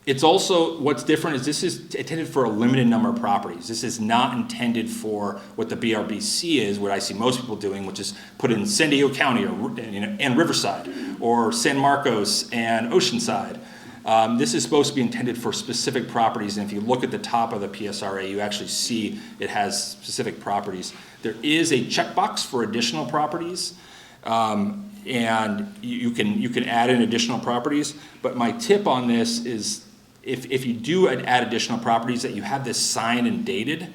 It's also, what's different is this is intended for a limited number of properties. This is not intended for what the BRBC is, what I see most people doing, which is put in San Diego County and Riverside, or San Marcos and Oceanside. This is supposed to be intended for specific properties, and if you look at the top of the PSRA, you actually see it has specific properties. There is a checkbox for additional properties, and you can add in additional properties, but my tip on this is if you do add additional properties, that you have this signed and dated,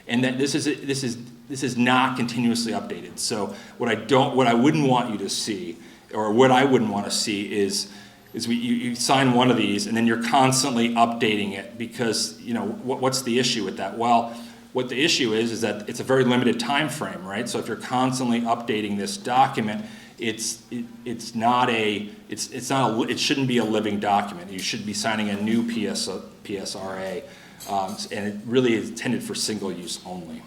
and that this is not continuously updated. So what I wouldn't want you to see, or what I wouldn't want to see is you sign one of these and then you're constantly updating it because what's the issue with that? Well, what the issue is that it's a very limited time frame, right? So if you're constantly updating this document, it shouldn't be a living document. You should be signing a new PSRA, and it really is intended for single use only.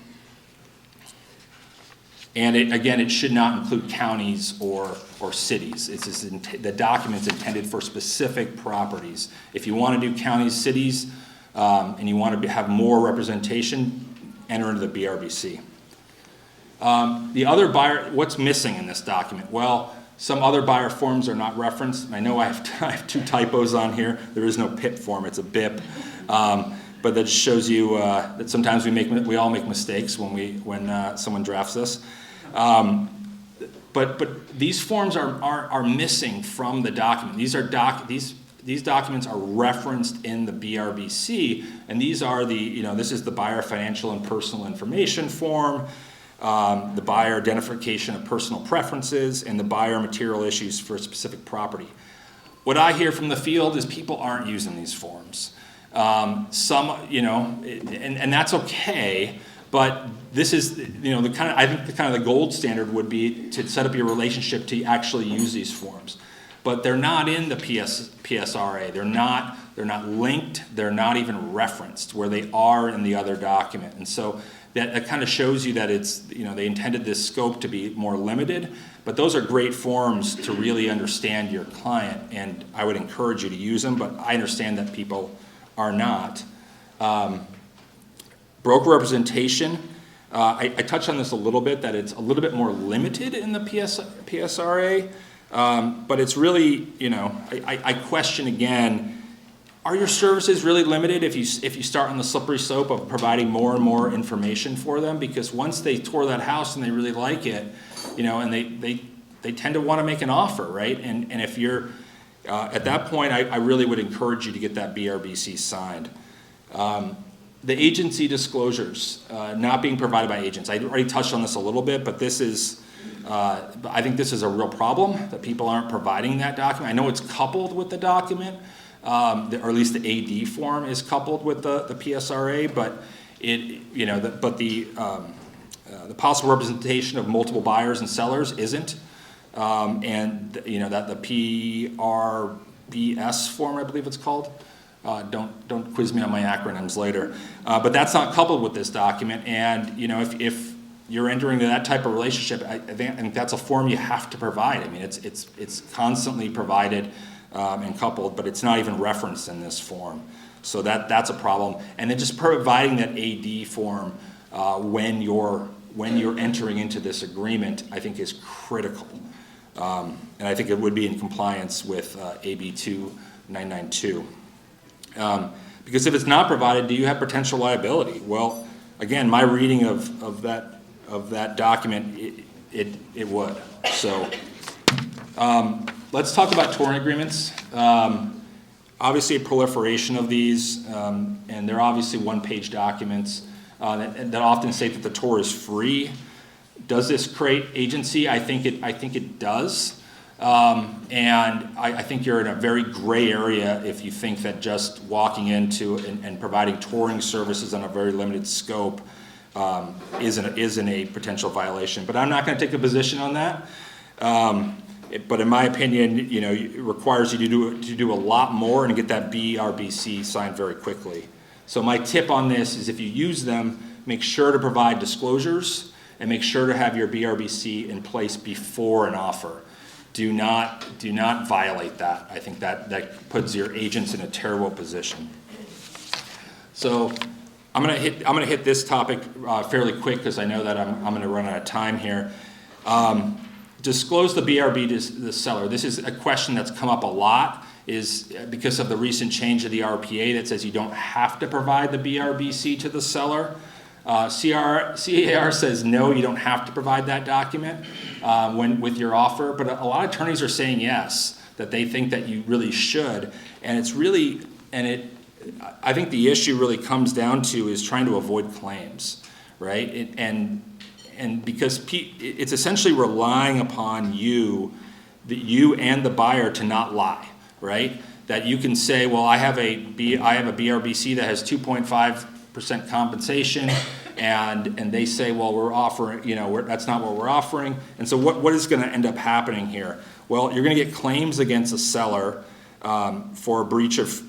And it should not include counties or cities. The document's intended for specific properties. If you want to do counties, cities, and you want to have more representation, enter into the BRBC. The other buyer, what's missing in this document? Well, some other buyer forms are not referenced. I know I have 2 typos on here. There is no PIP form, it's a BIP. But that just shows you that sometimes we all make mistakes when someone drafts us. But these forms are missing from the document. These documents are referenced in the BRBC, and these are this is the buyer financial and personal information form, the buyer identification of personal preferences, and the buyer material issues for a specific property. What I hear from the field is people aren't using these forms. And that's okay, but this is, I think the gold standard would be to set up your relationship to actually use these forms. But they're not in the PSRA. They're not linked. They're not even referenced where they are in the other document. And so that kind of shows you that they intended this scope to be more limited, but those are great forms to really understand your client, and I would encourage you to use them, but I understand that people are not. Broker representation, I touched on this a little bit, that it's a little bit more limited in the PSRA, but it's really, I question again, Are your services really limited if you start on the slippery slope of providing more and more information for them? Because once they tour that house and they really like it, and they tend to want to make an offer, right? And if you're at that point, I really would encourage you to get that BRBC signed. The agency disclosures not being provided by agents. I already touched on this a little bit, but this is, I think this is a real problem that people aren't providing that document. I know it's coupled with the document, or at least the AD form is coupled with the PSRA, but the possible representation of multiple buyers and sellers isn't. And that the PRBS form, I believe it's called. Don't quiz me on my acronyms later. But that's not coupled with this document. And if you're entering into that type of relationship, I think that's a form you have to provide. I mean, it's constantly provided and coupled, but it's not even referenced in this form. So that's a problem. And then just providing that AD form when you're entering into this agreement, I think is critical. And I think it would be in compliance with AB 2992. Because if it's not provided, do you have potential liability? Well, again, my reading of that document, it would. So let's talk about touring agreements. Obviously, a proliferation of these, and they're obviously one-page documents that often say that the tour is free. Does this create agency? I think it does. And I think you're in a very gray area if you think that just walking into and providing touring services on a very limited scope isn't a potential violation. But I'm not going to take a position on that. But in my opinion, it requires you to do a lot more and get that BRBC signed very quickly. So my tip on this is if you use them, make sure to provide disclosures and make sure to have your BRBC in place before an offer. Do not violate that. I think that puts your agents in a terrible position. So I'm gonna hit this topic fairly quick because I know that I'm gonna run out of time here. Disclose the BRB to the seller. This is a question that's come up a lot, is because of the recent change of the RPA that says you don't have to provide the BRBC to the seller. CAR says no, you don't have to provide that document with your offer, but a lot of attorneys are saying yes, that they think that you really should, and I think the issue really comes down to is trying to avoid claims, right? And because it's essentially relying upon you and the buyer to not lie, right? That you can say, well, I have a BRBC that has 2.5% compensation, and they say, well, we're offering, that's not what we're offering. And so what is going to end up happening here? Well, you're going to get claims against the seller for breach of,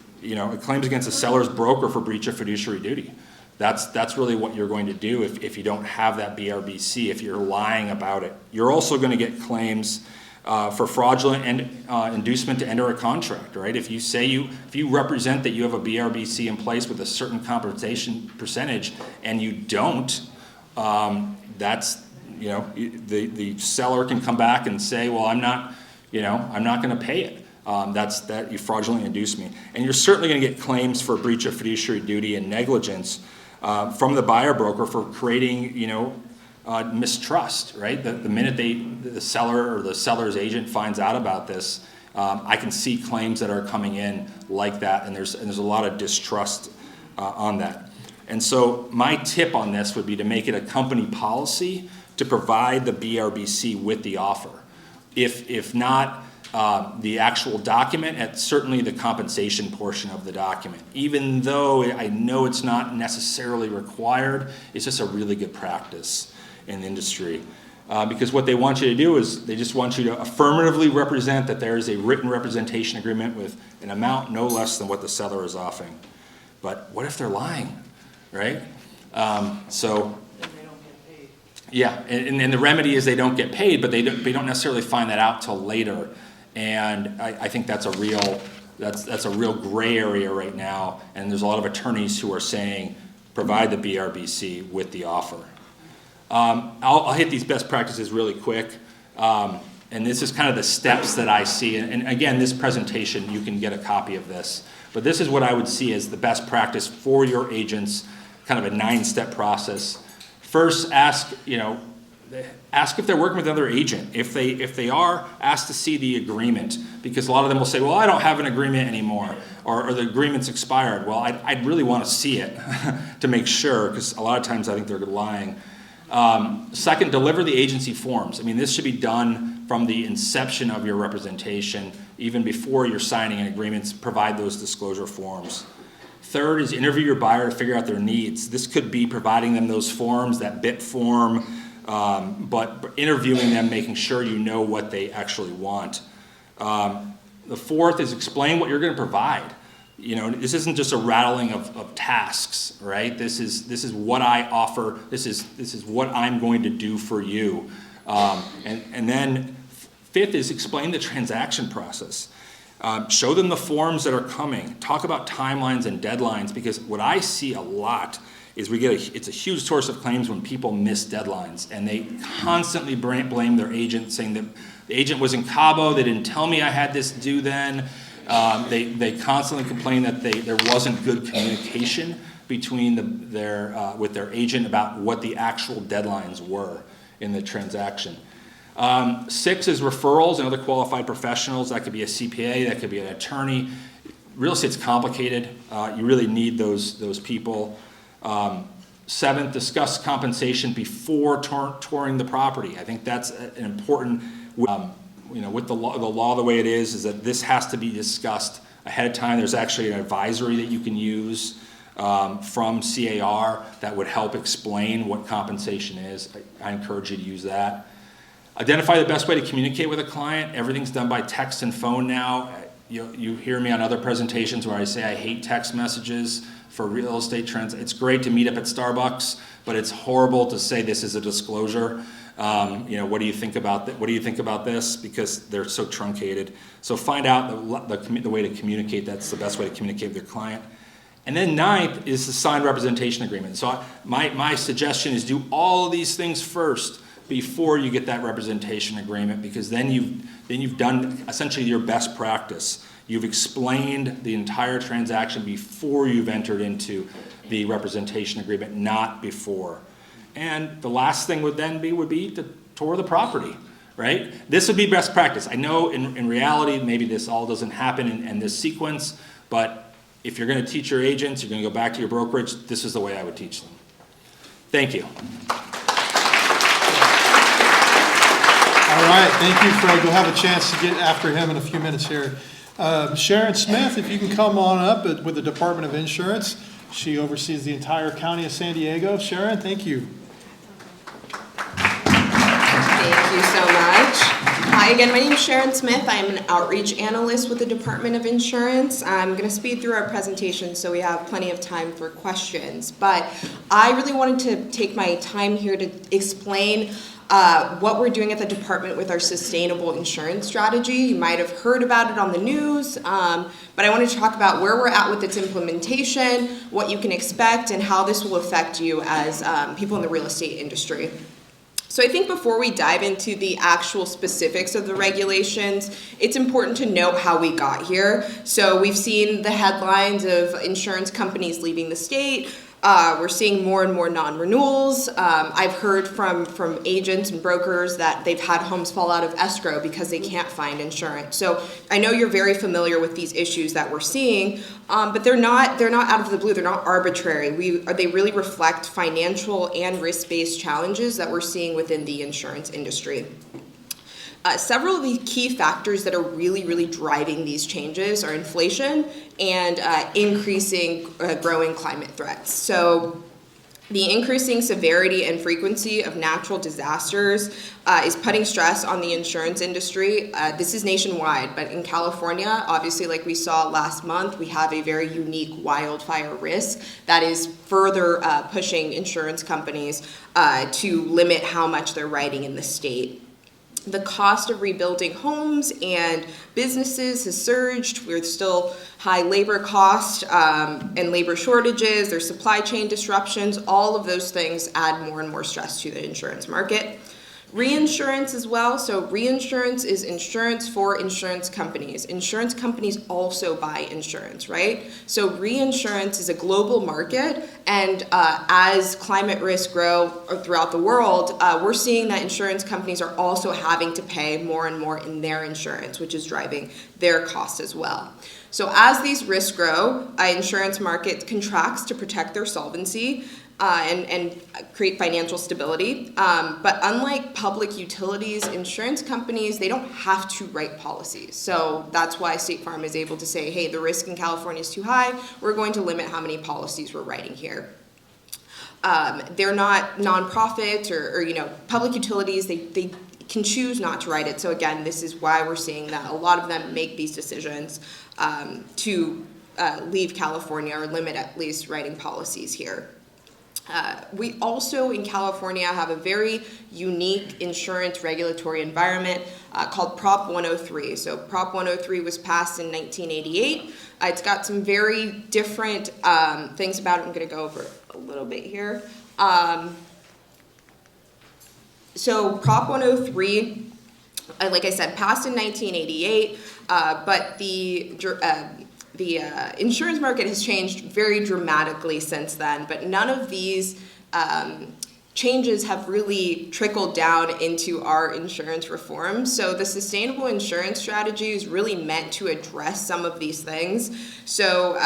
claims against the seller's broker for breach of fiduciary duty. That's really what you're going to do if you don't have that BRBC, if you're lying about it. You're also going to get claims for fraudulent inducement to enter a contract, right? If you represent that you have a BRBC in place with a certain compensation percentage and you don't, that's, the seller can come back and say, well, I'm not going to pay it. That's that you fraudulently induced me. And you're certainly going to get claims for breach of fiduciary duty and negligence from the buyer broker for creating, mistrust, right? The minute the seller or the seller's agent finds out about this, I can see claims that are coming in like that, and there's a lot of distrust on that. And so my tip on this would be to make it a company policy to provide the BRBC with the offer. If not the actual document, and certainly the compensation portion of the document. Even though I know it's not necessarily required, it's just a really good practice in the industry. Because what they want you to do is they just want you to affirmatively represent that there is a written representation agreement with an amount no less than what the seller is offering. But what if they're lying, right? Yeah, and the remedy is they don't get paid, but they don't necessarily find that out till later. And I think that's a real gray area right now, and there's a lot of attorneys who are saying provide the BRBC with the offer. I'll hit these best practices really quick. And this is kind of the steps that I see. And again, this presentation, you can get a copy of this. But this is what I would see as the best practice for your agents, kind of a 9-step process. First, ask if they're working with another agent. If they are, ask to see the agreement, because a lot of them will say, well, I don't have an agreement anymore, or the agreement's expired. Well, I'd really want to see it to make sure, because a lot of times I think they're lying. Second, deliver the agency forms. I mean, this should be done from the inception of your representation, even before you're signing an agreement. Provide those disclosure forms. Third is interview your buyer to figure out their needs. This could be providing them those forms, that BIT form, but interviewing them, making sure you know what they actually want. The fourth is explain what you're going to provide. This isn't just a rattling of tasks, right? This is what I offer. This is what I'm going to do for you. And then fifth is explain the transaction process. Show them the forms that are coming. Talk about timelines and deadlines, because what I see a lot is it's a huge source of claims when people miss deadlines, and they constantly blame their agent, saying that the agent was in Cabo, they didn't tell me I had this due then. They constantly complain that there wasn't good communication between with their agent about what the actual deadlines were in the transaction. 6 is referrals and other qualified professionals. That could be a CPA, that could be an attorney. Real estate's complicated. You really need those people. 7th, discuss compensation before touring the property. I think that's an important. With the law the way it is that this has to be discussed ahead of time. There's actually an advisory that you can use from CAR that would help explain what compensation is. I encourage you to use that. Identify the best way to communicate with a client. Everything's done by text and phone now. You hear me on other presentations where I say I hate text messages for real estate trends. It's great to meet up at Starbucks, but it's horrible to say this is a disclosure. What do you think about that? What do you think about this? Because they're so truncated. So find out the way to communicate. That's the best way to communicate with your client. And then 9th is the signed representation agreement. So my suggestion is do all of these things first before you get that representation agreement, because then you've done essentially your best practice. You've explained the entire transaction before you've entered into the representation agreement, not before. And the last thing would be to tour the property, right? This would be best practice. I know in reality, maybe this all doesn't happen in this sequence, but if you're going to teach your agents, you're going to go back to your brokerage, this is the way I would teach them. Thank you. All right, thank you, Fred. You'll have a chance to get after him in a few minutes here. Sharon Smith, if you can come on up with the Department of Insurance. She oversees the entire county of San Diego. Sharon, thank you. Thank you so much. Hi again, my name is Sharon Smith. I'm an outreach analyst with the Department of Insurance. I'm going to speed through our presentation so we have plenty of time for questions. But I really wanted to take my time here to explain what we're doing at the department with our sustainable insurance strategy. You might have heard about it on the news, but I wanted to talk about where we're at with its implementation, what you can expect, and how this will affect you as people in the real estate industry. So I think before we dive into the actual specifics of the regulations, it's important to note how we got here. So we've seen the headlines of insurance companies leaving the state. We're seeing more and more non-renewals. I've heard from agents and brokers that they've had homes fall out of escrow because they can't find insurance. So I know you're very familiar with these issues that we're seeing, but they're not out of the blue. They're not arbitrary. They really reflect financial and risk-based challenges that we're seeing within the insurance industry. Several of the key factors that are really driving these changes are inflation and growing climate threats. So the increasing severity and frequency of natural disasters is putting stress on the insurance industry. This is nationwide, but in California, obviously, like we saw last month, we have a very unique wildfire risk that is further pushing insurance companies to limit how much they're writing in the state. The cost of rebuilding homes and businesses has surged. There's still high labor costs and labor shortages. There's supply chain disruptions. All of those things add more and more stress to the insurance market. Reinsurance as well. So reinsurance is insurance for insurance companies. Insurance companies also buy insurance, right? So reinsurance is a global market, and as climate risks grow throughout the world, we're seeing that insurance companies are also having to pay more and more in their insurance, which is driving their costs as well. So as these risks grow, insurance market contracts to protect their solvency and create financial stability. But unlike public utilities, insurance companies, they don't have to write policies. So that's why State Farm is able to say, hey, the risk in California is too high. We're going to limit how many policies we're writing here. They're not nonprofits or public utilities. They can choose not to write it. So again, this is why we're seeing that a lot of them make these decisions to leave California or limit at least writing policies here. We also in California have a very unique insurance regulatory environment called Prop 103. So Prop 103 was passed in 1988. It's got some very different things about it. I'm going to go over a little bit here. So Prop 103, like I said, passed in 1988, but the insurance market has changed very dramatically since then, but none of these changes have really trickled down into our insurance reform. So the sustainable insurance strategy is really meant to address some of these things. So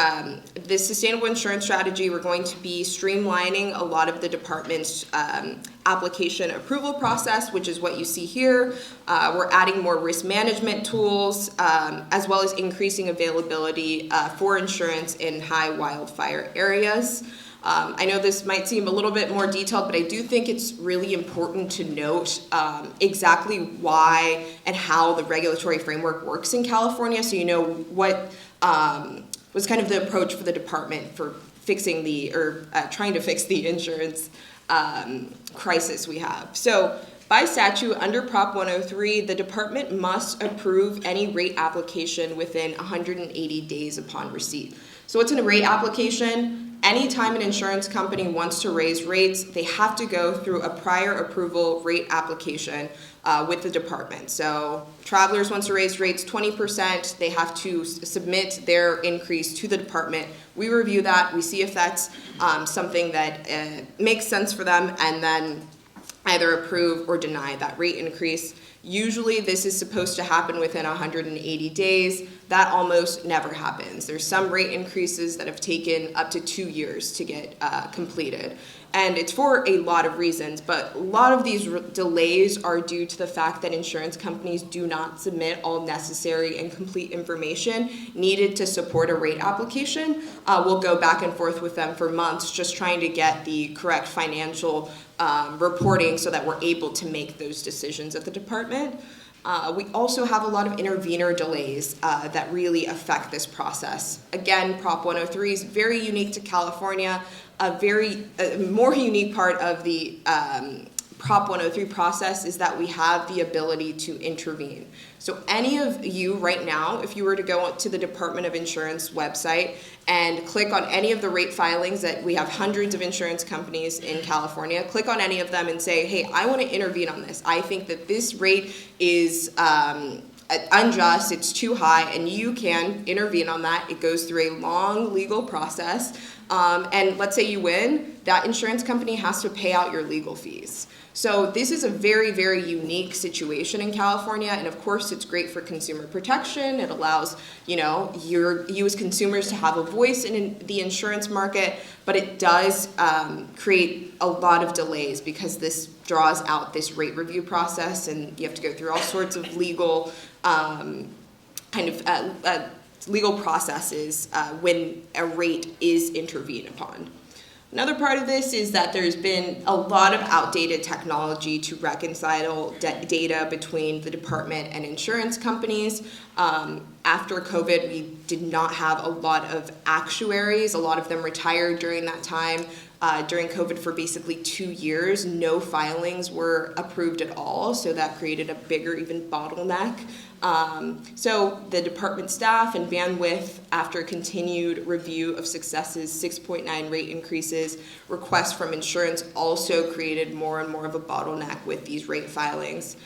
the sustainable insurance strategy, we're going to be streamlining a lot of the department's application approval process, which is what you see here. We're adding more risk management tools, as well as increasing availability for insurance in high wildfire areas. I know this might seem a little bit more detailed, but I do think it's really important to note exactly why and how the regulatory framework works in California, so you know what was kind of the approach for the department for fixing trying to fix the insurance crisis we have. So by statute, under Prop 103, the department must approve any rate application within 180 days upon receipt. So what's in a rate application? Anytime an insurance company wants to raise rates, they have to go through a prior approval rate application with the department. So Travelers wants to raise rates 20%, they have to submit their increase to the department. We review that, we see if that's something that makes sense for them, and then either approve or deny that rate increase. Usually this is supposed to happen within 180 days. That almost never happens. There's some rate increases that have taken up to 2 years to get completed. And it's for a lot of reasons, but a lot of these delays are due to the fact that insurance companies do not submit all necessary and complete information needed to support a rate application. We'll go back and forth with them for months just trying to get the correct financial reporting so that we're able to make those decisions at the department. We also have a lot of intervener delays that really affect this process. Again, Prop 103 is very unique to California. A more unique part of the Prop 103 process is that we have the ability to intervene. So any of you right now, if you were to go to the Department of Insurance website and click on any of the rate filings that we have hundreds of insurance companies in California, click on any of them and say, hey, I want to intervene on this. I think that this rate is unjust, it's too high, and you can intervene on that. It goes through a long legal process. And let's say you win, that insurance company has to pay out your legal fees. So this is a very, very unique situation in California, and of course it's great for consumer protection. It allows, you as consumers to have a voice in the insurance market, but it does create a lot of delays because this draws out this rate review process, and you have to go through all sorts of legal legal processes when a rate is intervened upon. Another part of this is that there's been a lot of outdated technology to reconcile data between the department and insurance companies. After COVID, we did not have a lot of actuaries. A lot of them retired during that time. During COVID for basically 2 years, no filings were approved at all, so that created a bigger even bottleneck So the department staff and bandwidth, after continued review of Success's 6.9 rate increases, requests from insurance also created more and more of a bottleneck with these rate filings.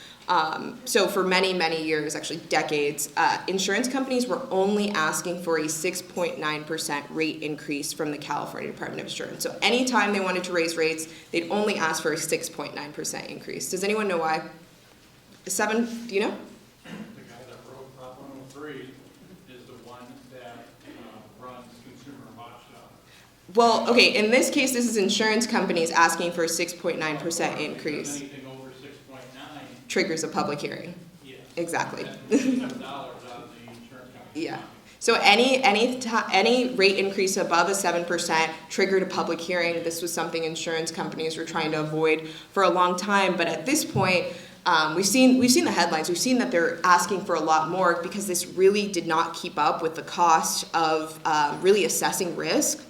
So for many, many years, actually decades, insurance companies were only asking for a 6.9% rate increase from the California Department of Insurance. So anytime they wanted to raise rates, they'd only ask for a 6.9% increase. Does anyone know why? Do you know? The guy that wrote Prop 103 is the one that runs Consumer Watchdog. Well, okay, in this case, this is insurance companies asking for a 6.9% increase. Anything over 6.9. Triggers a public hearing. Yeah. Exactly. $7 out of the insurance company. Yeah. So any rate increase above a 7% triggered a public hearing. This was something insurance companies were trying to avoid for a long time. But at this point, we've seen the headlines. We've seen that they're asking for a lot more because this really did not keep up with the cost of really assessing risk.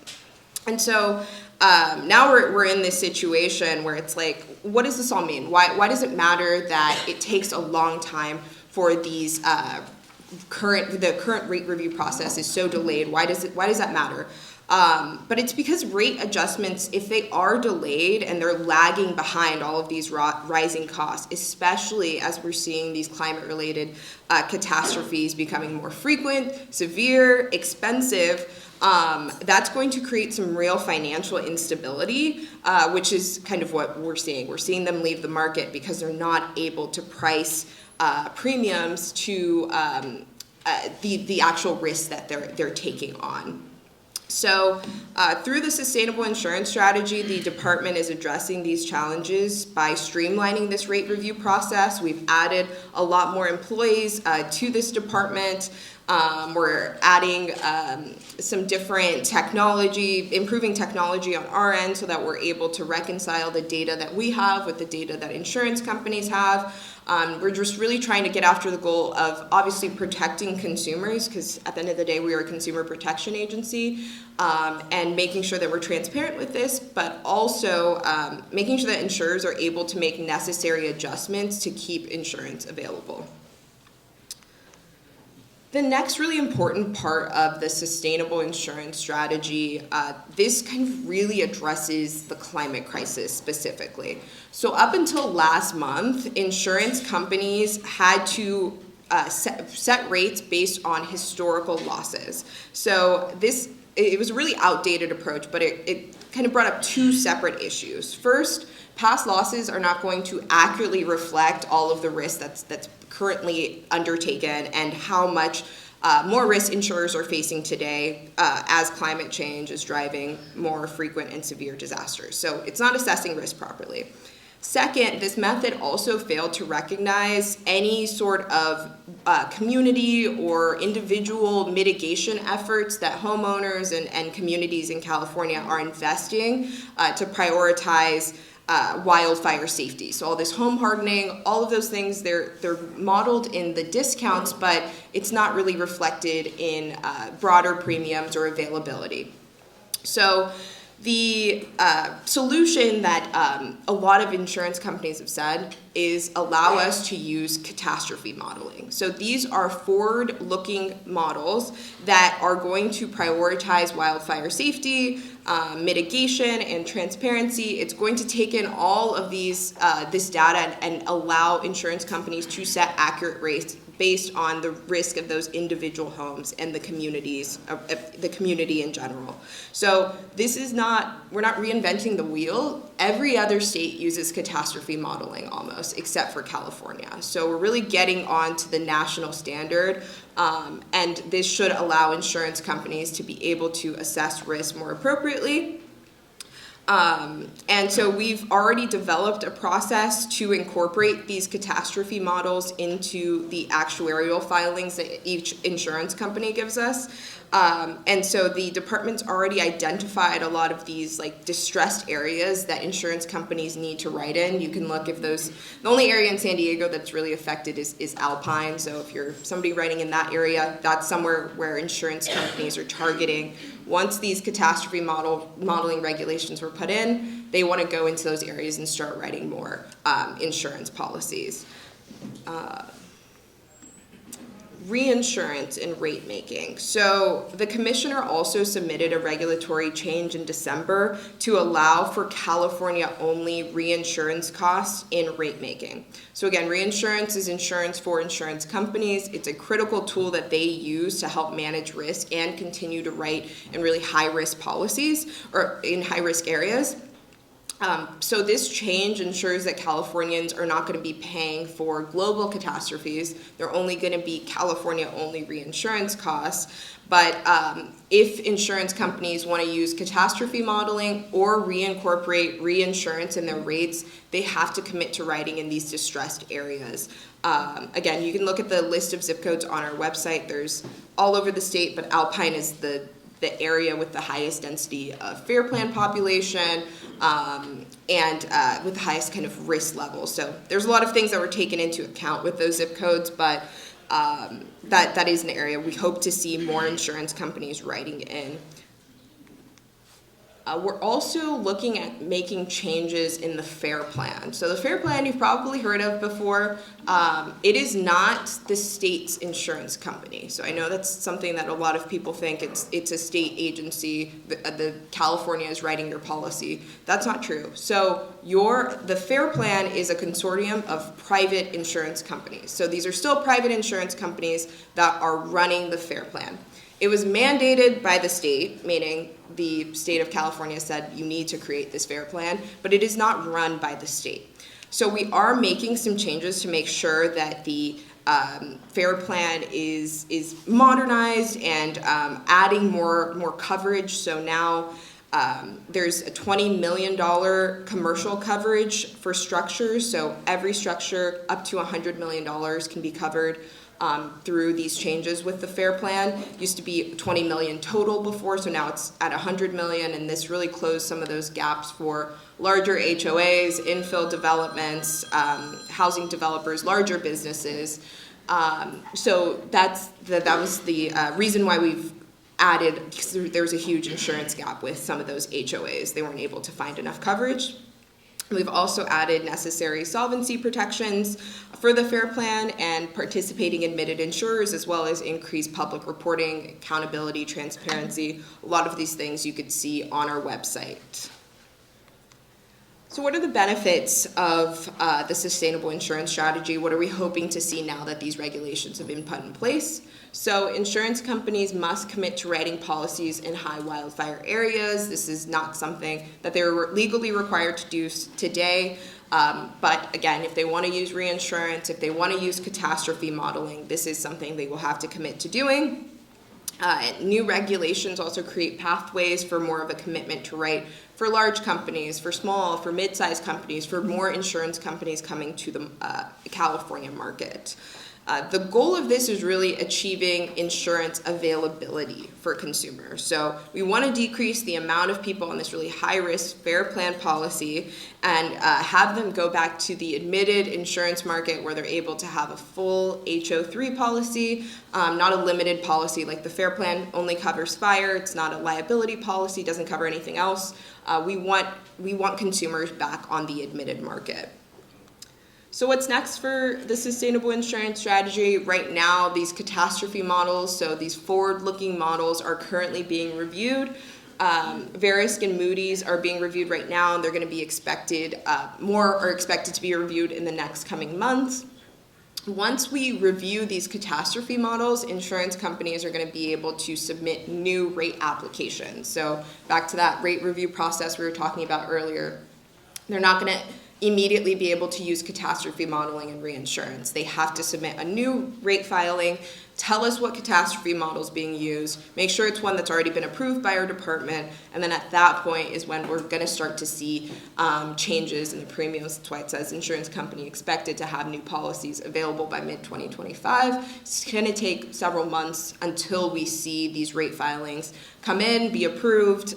And so now we're in this situation where it's like, what does this all mean? Why does it matter that it takes a long time for these the current rate review process is so delayed? Why does that matter? But it's because rate adjustments, if they are delayed and they're lagging behind all of these rising costs, especially as we're seeing these climate-related catastrophes becoming more frequent, severe, expensive, that's going to create some real financial instability, which is kind of what we're seeing. We're seeing them leave the market because they're not able to price premiums to the actual risk that they're taking on. So through the sustainable insurance strategy, the department is addressing these challenges by streamlining this rate review process. We've added a lot more employees to this department. We're adding some different technology, improving technology on our end so that we're able to reconcile the data that we have with the data that insurance companies have. We're just really trying to get after the goal of obviously protecting consumers, because at the end of the day, we are a consumer protection agency, and making sure that we're transparent with this, but also making sure that insurers are able to make necessary adjustments to keep insurance available. The next really important part of the sustainable insurance strategy, this kind of really addresses the climate crisis specifically. So up until last month, insurance companies had to set rates based on historical losses. So it was a really outdated approach, but it kind of brought up two separate issues. First, past losses are not going to accurately reflect all of the risk that's currently undertaken and how much more risk insurers are facing today as climate change is driving more frequent and severe disasters. So it's not assessing risk properly. Second, this method also failed to recognize any sort of community or individual mitigation efforts that homeowners and communities in California are investing to prioritize wildfire safety. So all this home hardening, all of those things, they're modeled in the discounts, but it's not really reflected in broader premiums or availability. So the solution that a lot of insurance companies have said is allow us to use catastrophe modeling. So these are forward-looking models that are going to prioritize wildfire safety, mitigation, and transparency. It's going to take in all of this data and allow insurance companies to set accurate rates based on the risk of those individual homes and the communities, the community in general. So we're not reinventing the wheel. Every other state uses catastrophe modeling almost, except for California. So we're really getting on to the national standard, and this should allow insurance companies to be able to assess risk more appropriately. And so we've already developed a process to incorporate these catastrophe models into the actuarial filings that each insurance company gives us. And so the department's already identified a lot of these distressed areas that insurance companies need to write in. You can look if the only area in San Diego that's really affected is Alpine. So if you're somebody writing in that area, that's somewhere where insurance companies are targeting. Once these catastrophe modeling regulations were put in, they want to go into those areas and start writing more insurance policies. reinsurance and rate making. So the commissioner also submitted a regulatory change in December to allow for California-only reinsurance costs in rate making. So again, reinsurance is insurance for insurance companies. It's a critical tool that they use to help manage risk and continue to write in really high-risk policies or in high-risk areas. So this change ensures that Californians are not going to be paying for global catastrophes. They're only going to be California-only reinsurance costs. But if insurance companies want to use catastrophe modeling or reincorporate reinsurance in their rates, they have to commit to writing in these distressed areas. Again, you can look at the list of zip codes on our website. There's all over the state, but Alpine is the area with the highest density of fair plan population and with the highest kind of risk level. So there's a lot of things that were taken into account with those zip codes, but that is an area we hope to see more insurance companies writing in. We're also looking at making changes in the FAIR Plan. So the FAIR Plan you've probably heard of before. It is not the state's insurance company. So I know that's something that a lot of people think it's a state agency. The California is writing your policy. That's not true. So the FAIR Plan is a consortium of private insurance companies. So these are still private insurance companies that are running the FAIR Plan. It was mandated by the state, meaning the state of California said you need to create this FAIR Plan, but it is not run by the state. So we are making some changes to make sure that the FAIR Plan is modernized and adding more coverage. So now there's a $20 million commercial coverage for structures. So every structure up to $100 million can be covered through these changes with the FAIR Plan. Used to be 20 million total before, so now it's at 100 million, and this really closed some of those gaps for larger HOAs, infill developments, housing developers, larger businesses. So that was the reason why we've added, because there was a huge insurance gap with some of those HOAs. They weren't able to find enough coverage. We've also added necessary solvency protections for the FAIR Plan and participating admitted insurers, as well as increased public reporting, accountability, transparency. A lot of these things you could see on our website. So what are the benefits of the sustainable insurance strategy? What are we hoping to see now that these regulations have been put in place? So insurance companies must commit to writing policies in high wildfire areas. This is not something that they're legally required to do today. But again, if they want to use reinsurance, if they want to use catastrophe modeling, this is something they will have to commit to doing. New regulations also create pathways for more of a commitment to write for large companies, for small, for mid-sized companies, for more insurance companies coming to the California market. The goal of this is really achieving insurance availability for consumers. So we want to decrease the amount of people on this really high-risk FAIR Plan policy and have them go back to the admitted insurance market where they're able to have a full HO3 policy, not a limited policy like the FAIR Plan only covers fire. It's not a liability policy, doesn't cover anything else. We want consumers back on the admitted market. So what's next for the sustainable insurance strategy? Right now, these catastrophe models, so these forward-looking models are currently being reviewed. Verisk and Moody's are being reviewed right now, and they're going to be expected, more are expected to be reviewed in the next coming months. Once we review these catastrophe models, insurance companies are going to be able to submit new rate applications. So back to that rate review process we were talking about earlier, they're not going to immediately be able to use catastrophe modeling and reinsurance. They have to submit a new rate filing, tell us what catastrophe model is being used, make sure it's one that's already been approved by our department, and then at that point is when we're going to start to see changes in the premiums. That's why it says insurance company expected to have new policies available by mid-2025. It's going to take several months until we see these rate filings come in, be approved,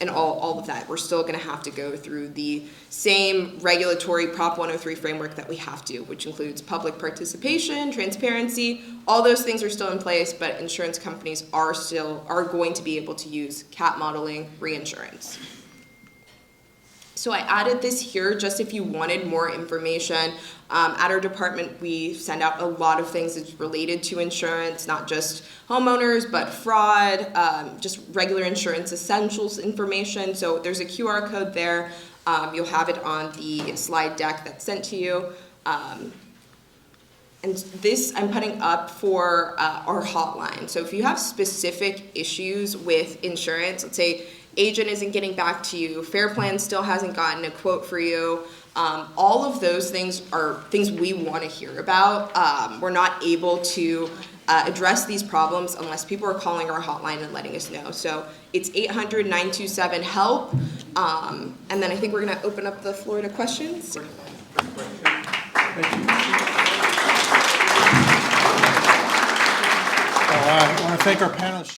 and all of that. We're still going to have to go through the same regulatory Prop 103 framework that we have to, which includes public participation, transparency. All those things are still in place, but insurance companies are going to be able to use CAT modeling, reinsurance. So I added this here just if you wanted more information. At our department, we send out a lot of things that's related to insurance, not just homeowners, but fraud, just regular insurance essentials information. So there's a QR code there. You'll have it on the slide deck that's sent to you. And this I'm putting up for our hotline. So if you have specific issues with insurance, let's say agent isn't getting back to you, Fair Plan still hasn't gotten a quote for you, all of those things are things we want to hear about. We're not able to address these problems unless people are calling our hotline and letting us know. So it's 800-927-HELP. And then I think we're going to open up the floor to questions. I want to thank our panelists.